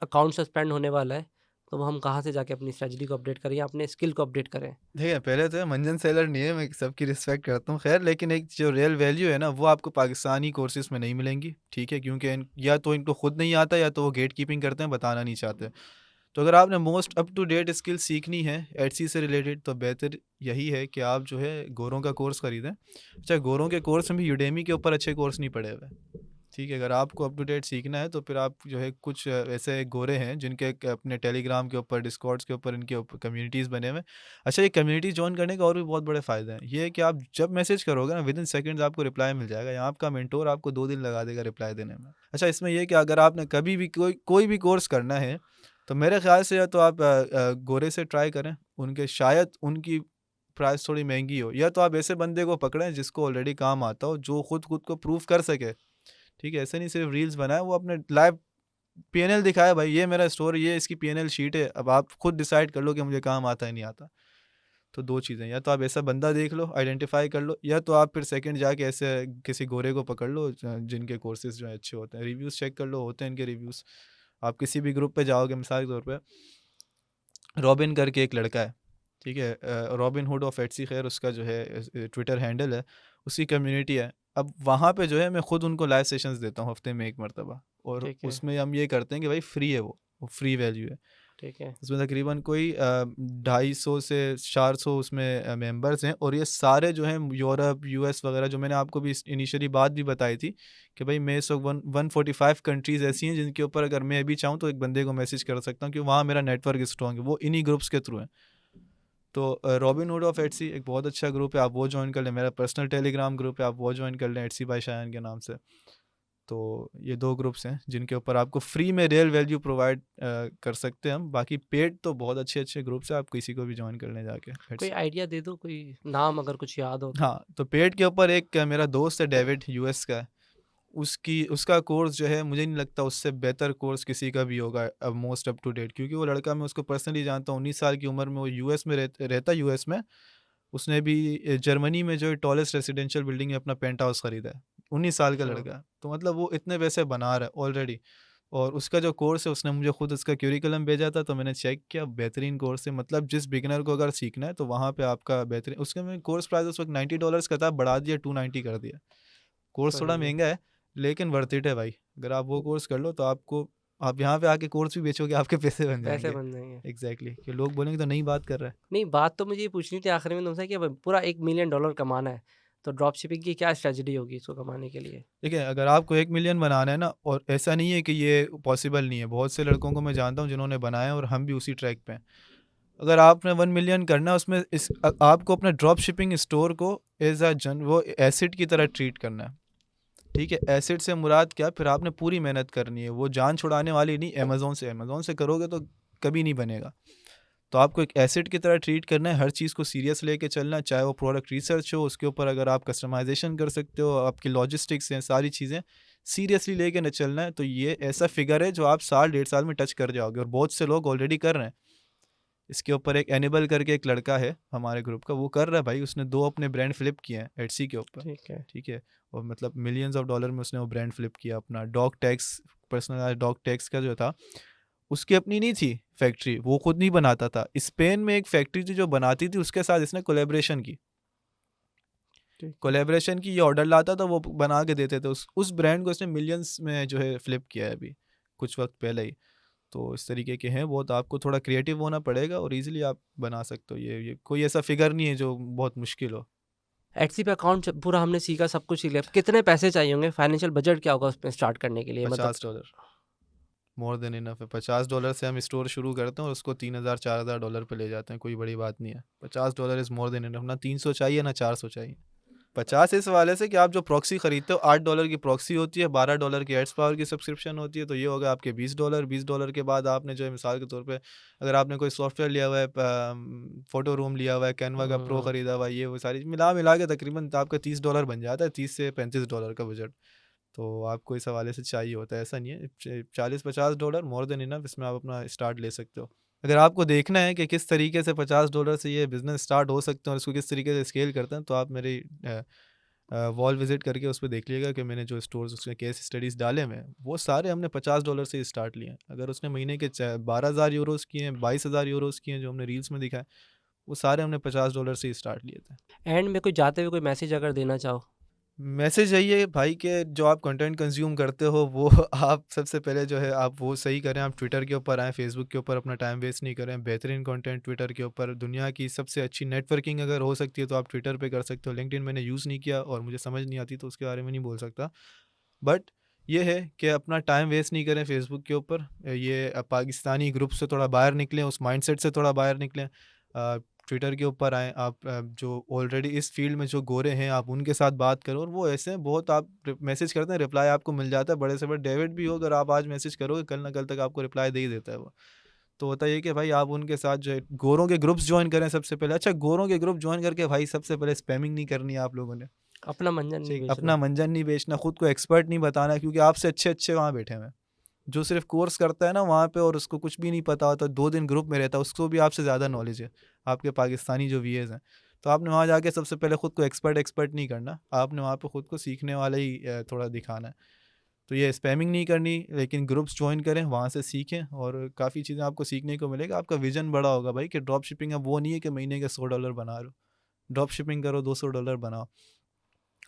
अकाउंट सस्पेंड होने वाला है तो वो हम कहाँ से जाके अपनी स्ट्रेटजी को अपडेट करें या अपने स्किल को अपडेट करें? देखिए, पहले तो मंजन सेलर नहीं है, मैं सबकी रिस्पेक्ट करता हूँ खैर, लेकिन एक जो रियल वैल्यू है ना वो आपको पाकिस्तानी कोर्सेज में नहीं मिलेंगी। ठीक है, क्योंकि या तो इनको खुद नहीं आता या तो वो गेट कीपिंग करते हैं, बताना नहीं चाहते। तो अगर आपने most up to date skill सीखनी है एडसी से रिलेटेड, तो बेहतर यही है कि आप जो है गोरों का कोर्स खरीदें। अच्छा, गोरों के कोर्स में भी यूडेमी के ऊपर अच्छे कोर्स नहीं पड़े हुए। ठीक है, अगर आपको अप टू डेट सीखना है तो फिर आप जो है कुछ ऐसे गोरे हैं जिनके अपने टेलीग्राम के ऊपर, डिस्कॉर्ड्स के ऊपर, इनके ऊपर कम्युनिटीज़ बने हुए हैं। अच्छा, ये कम्युनिटी ज्वाइन करने का और भी बहुत बड़े फ़ायदे हैं। ये है कि आप जब मैसेज करोगे ना विद इन सेकंड्स आपको रिप्लाई मिल जाएगा, या आपका मेंटोर आपको 2 दिन लगा देगा रिप्लाई देने में। अच्छा, इसमें ये है कि अगर आपने कभी भी कोई भी कोर्स करना है तो मेरे ख्याल से या तो आप गोरे से ट्राई करें, उनके शायद उनकी प्राइस थोड़ी महंगी हो, या तो आप ऐसे बंदे को पकड़ें जिसको ऑलरेडी काम आता हो, जो खुद को प्रूफ कर सके। ठीक है, ऐसे नहीं सिर्फ रील्स बनाए, वो अपने लाइव पीएनएल दिखाए, भाई ये मेरा स्टोर, ये इसकी पीएनएल शीट है, अब आप खुद डिसाइड कर लो कि मुझे काम आता है नहीं आता। तो 2 चीज़ें, या तो आप ऐसा बंदा देख लो, आइडेंटिफाई कर लो, या तो आप फिर सेकंड जाके ऐसे किसी गोरे को पकड़ लो जिनके कोर्सेज जो है अच्छे होते हैं, रिव्यूज़ चेक कर लो, होते हैं इनके रिव्यूज़। आप किसी भी ग्रुप पे जाओगे, मिसाल के तौर पे रॉबिन करके एक लड़का है, ठीक है, रॉबिन हुड ऑफ एटसी, खैर उसका जो है ट्विटर हैंडल है, उसकी कम्युनिटी है। अब वहाँ पे जो है मैं खुद उनको लाइव सेशंस देता हूँ हफ्ते में 1 मरतबा, और ठीक है। उसमें हम ये करते हैं कि भाई फ्री है, वो फ्री वैल्यू है। ठीक है। उसमें तकरीबन कोई 250 से 400 उसमें मेंबर्स हैं, और ये सारे जो हैं यूरोप, यूएस वगैरह, जो मैंने आपको भी इनिशियली बात भी बताई थी कि भाई मैं इस वक्त 145 कंट्रीज़ ऐसी हैं जिनके ऊपर अगर मैं भी चाहूँ तो एक बंदे को मैसेज कर सकता हूँ, कि वहाँ मेरा नेटवर्क स्ट्रॉन्ग है, वो इन्हीं ग्रुप्स के थ्रू है। तो रॉबिन हुड ऑफ एटसी एक बहुत अच्छा ग्रुप है, आप वो ज्वाइन कर लें। मेरा पर्सनल टेलीग्राम ग्रुप है, आप वो ज्वाइन कर लें, एटसी बाय शायान के नाम से। तो ये 2 ग्रुप्स हैं जिनके ऊपर आपको फ्री में रियल वैल्यू प्रोवाइड कर सकते हैं हम। बाकी पेड तो बहुत अच्छे ग्रुप्स हैं, आप किसी को भी जॉइन कर लें जाके। कोई आइडिया दे दो, कोई नाम अगर कुछ याद हो तो। हाँ, तो पेड के ऊपर एक मेरा दोस्त है डेविड, यूएस का है। उसका कोर्स जो है मुझे नहीं लगता उससे बेहतर कोर्स किसी का भी होगा अब मोस्ट अप टू डेट, क्योंकि वो लड़का मैं उसको पर्सनली जानता हूँ। 19 साल की उम्र में वो यूएस में रहता यूएस में। उसने भी जर्मनी में जो है टॉलेस्ट रेसिडेंशियल बिल्डिंग में अपना पेंट हाउस खरीदा है। 19 साल का लड़का है। तो मतलब वो इतने पैसे बना रहा है ऑलरेडी। और उसका जो कोर्स है उसने मुझे खुद उसका क्यूरिकुलम भेजा था, तो मैंने चेक किया, बेहतरीन कोर्स है। मतलब जिस बिगिनर को अगर सीखना है तो वहाँ पे आपका बेहतरीन। उसका मैं कोर्स प्राइस उस वक्त $90 का था, बढ़ा दिया 290 कर दिया। कोर्स थोड़ा सही है। महंगा है लेकिन वर्थ इट है भाई। अगर आप वो कोर्स कर लो तो आप यहाँ पे आके कोर्स भी बेचोगे, आपके पैसे बन पैसे जाएंगे। बन जाएंगे। एग्जैक्टली कि लोग बोलेंगे तो नई बात कर रहा है। नहीं, बात तो मुझे ये पूछनी थी आखिरी में तुमसे कि अब पूरा $1 मिलियन कमाना है, तो ड्रॉप शिपिंग की क्या स्ट्रेटजी होगी इसको कमाने के लिए? देखिए, अगर आपको 1 मिलियन बनाना है ना, और ऐसा नहीं है कि ये पॉसिबल नहीं है, बहुत से लड़कों को मैं जानता हूँ जिन्होंने बनाया है और हम भी उसी ट्रैक पे हैं। अगर आपने 1 मिलियन करना है उसमें आपको अपने ड्रॉप शिपिंग स्टोर को एज अ जन वो एसिड की तरह ट्रीट करना है। ठीक है, एसिड से मुराद क्या, फिर आपने पूरी मेहनत करनी है, वो जान छुड़ाने वाली नहीं। अमेज़ोन से करोगे तो कभी नहीं बनेगा। तो आपको एक एसिड की तरह ट्रीट करना है, हर चीज़ को सीरियस लेके चलना है, चाहे वो प्रोडक्ट रिसर्च हो, उसके ऊपर अगर आप कस्टमाइजेशन कर सकते हो, आपकी लॉजिस्टिक्स हैं, सारी चीज़ें सीरियसली लेके न चलना है। तो ये ऐसा फिगर है जो आप साल 1.5 साल में टच कर जाओगे, और बहुत से लोग ऑलरेडी कर रहे हैं। इसके ऊपर एक एनिबल करके एक लड़का है हमारे ग्रुप का, वो कर रहा है भाई। उसने 2 अपने ब्रांड फ्लिप किए हैं एटसी के ऊपर। ठीक है। ठीक है, और मतलब मिलियंस ऑफ डॉलर में उसने वो ब्रांड फ्लिप किया अपना। Dog tax, personalised dog tax का जो था, उसकी अपनी नहीं थी फैक्ट्री, वो खुद नहीं बनाता था। स्पेन में एक फैक्ट्री थी जो बनाती थी, उसके साथ इसने कोलैबोरेशन की। ठीक है। कोलैबोरेशन की, ये ऑर्डर लाता था, वो बना के देते थे। उस ब्रांड को इसने मिलियंस में जो है फ्लिप किया है अभी कुछ वक्त पहले ही। तो इस तरीके के हैं बहुत। आपको थोड़ा क्रिएटिव होना पड़ेगा और इजीली आप बना सकते हो। ये कोई ऐसा फिगर नहीं है जो बहुत मुश्किल हो। एटसी पे अकाउंट पूरा हमने सीखा, सब कुछ सीख लिया, कितने पैसे चाहिए होंगे, फाइनेंशियल बजट क्या होगा उसमें स्टार्ट करने के लिए? मतलब $50 मोर देन इनफ है। $50 से हम स्टोर शुरू करते हैं और उसको $3,000-4,000 पे ले जाते हैं, कोई बड़ी बात नहीं है। $50 इज़ मोर देन इनफ। ना 300 चाहिए ना 400 चाहिए। 50 इस वाले से कि आप जो प्रॉक्सी खरीदते हो, $8 की प्रॉक्सी होती है, $12 की एड्स पावर की सब्सक्रिप्शन होती है, तो ये होगा आपके $20। $20 के बाद आपने जो है मिसाल के तौर पे, अगर आपने कोई सॉफ्टवेयर लिया हुआ है, फोटो रूम लिया हुआ है, कैनवा का प्रो खरीदा हुआ है, ये वो सारी मिला मिला के तकरीबन आपका $30 बन जाता है। $30 से $35 का बजट तो आपको इस हवाले से चाहिए होता है। ऐसा नहीं है, $40-50 मोर देन इनफ। इसमें आप अपना स्टार्ट ले सकते हो। अगर आपको देखना है कि किस तरीके से $50 से ये बिज़नेस स्टार्ट हो सकते हैं और इसको किस तरीके से स्केल करते हैं, तो आप मेरी वॉल विज़िट करके उस पे देख लीजिएगा कि मैंने जो स्टोर्स उसमें केस स्टडीज़ डाले हुए हैं, वो सारे हमने $50 से ही स्टार्ट लिए हैं। अगर उसने महीने के 12,000 यूरोज़ किए हैं, 22,000 यूरोज़ किए हैं, जो हमने रील्स में दिखाए, वो सारे हमने $50 से ही स्टार्ट लिए थे। एंड में कोई जाते हुए कोई मैसेज अगर देना चाहो? मैसेज यही है भाई कि जो आप कंटेंट कंज्यूम करते हो वो आप सबसे पहले जो है आप वो सही करें। आप ट्विटर के ऊपर आएँ, फेसबुक के ऊपर अपना टाइम वेस्ट नहीं करें। बेहतरीन कंटेंट ट्विटर के ऊपर, दुनिया की सबसे अच्छी नेटवर्किंग अगर हो सकती है तो आप ट्विटर पे कर सकते हो। लिंक्डइन मैंने यूज़ नहीं किया और मुझे समझ नहीं आती, तो उसके बारे में नहीं बोल सकता। बट ये है कि अपना टाइम वेस्ट नहीं करें फेसबुक के ऊपर। ये पाकिस्तानी ग्रुप से थोड़ा बाहर निकलें, उस माइंडसेट से थोड़ा बाहर निकलें। ट्विटर के ऊपर आएँ आप, जो ऑलरेडी इस फील्ड में जो गोरे हैं आप उनके साथ बात करो, और वो ऐसे हैं बहुत। आप मैसेज करते हैं, रिप्लाई आपको मिल जाता है। बड़े से बड़े डेविड भी हो, अगर आप आज मैसेज करोगे कल ना कल तक आपको रिप्लाई दे ही देता है वो। तो होता ये कि भाई आप उनके साथ जो है गोरों के ग्रुप्स ज्वाइन करें सबसे पहले। अच्छा, गोरों के ग्रुप ज्वाइन करके भाई सबसे पहले स्पैमिंग नहीं करनी है आप लोगों ने। अपना मंजन नहीं ठीक, बेचना। अपना मंजन नहीं बेचना, खुद को एक्सपर्ट नहीं बताना, क्योंकि आपसे अच्छे वहाँ बैठे हुए हैं। जो सिर्फ कोर्स करता है ना वहाँ पे और उसको कुछ भी नहीं पता होता, 2 दिन ग्रुप में रहता है, उसको भी आपसे ज़्यादा नॉलेज है, आपके पाकिस्तानी जो वीएज़ हैं। तो आपने वहाँ जाके सबसे पहले खुद को एक्सपर्ट नहीं करना, आपने वहाँ पे खुद को सीखने वाला ही थोड़ा दिखाना है। तो ये स्पैमिंग नहीं करनी, लेकिन ग्रुप्स जॉइन करें, वहाँ से सीखें और काफ़ी चीज़ें आपको सीखने को मिलेगा। आपका विज़न बड़ा होगा भाई कि ड्रॉप शिपिंग अब वो नहीं है कि महीने के $100 बना रहे हो। ड्रॉप शिपिंग करो, $200 बनाओ।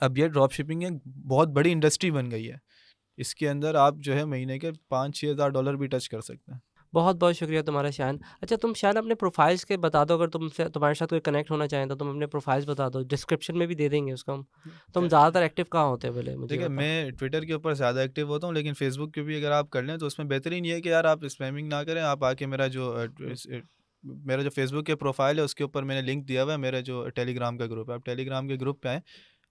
अब ये ड्रॉप शिपिंग एक बहुत बड़ी इंडस्ट्री बन गई है। इसके अंदर आप जो है महीने के $5-6 हज़ार भी टच कर सकते हैं। बहुत बहुत शुक्रिया तुम्हारा शान। अच्छा, तुम शान अपने प्रोफाइल्स के बता दो, अगर तुमसे तुम्हारे साथ कोई कनेक्ट होना चाहें तो तुम अपने प्रोफाइल्स बता दो, डिस्क्रिप्शन में भी दे देंगे उसका हम। तुम ज़्यादातर एक्टिव कहाँ होते हो पहले मुझे देखिए, बताओ? मैं ट्विटर के ऊपर ज़्यादा एक्टिव होता हूँ, लेकिन फेसबुक पे भी अगर आप कर लें तो उसमें बेहतरीन ये है कि यार आप स्पैमिंग ना करें। आप आके मेरा जो फेसबुक के प्रोफाइल है उसके ऊपर मैंने लिंक दिया हुआ है, मेरा जो टेलीग्राम का ग्रुप है, आप टेलीग्राम के ग्रुप पे आएँ।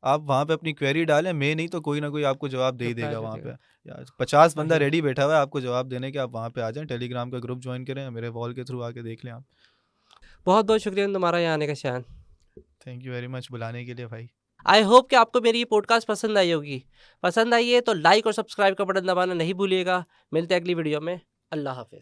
आप वहाँ पे अपनी क्वेरी डालें, मैं नहीं तो कोई ना कोई आपको जवाब दे ही रिप्लाई देगा दे वहाँ देगा। पे। या 50 बंदा वही। रेडी बैठा हुआ है आपको जवाब देने के, आप वहाँ पे आ जाएँ, टेलीग्राम का ग्रुप जॉइन करें, मेरे वॉल के थ्रू आके देख लें आप। बहुत बहुत शुक्रिया तुम्हारा यहाँ आने का शान। थैंक यू वेरी मच बुलाने के लिए भाई। आई होप कि आपको मेरी ये पॉडकास्ट पसंद आई होगी। पसंद आई है तो लाइक और सब्सक्राइब का बटन दबाना नहीं भूलिएगा। मिलते हैं अगली वीडियो में। अल्लाह हाफिज़।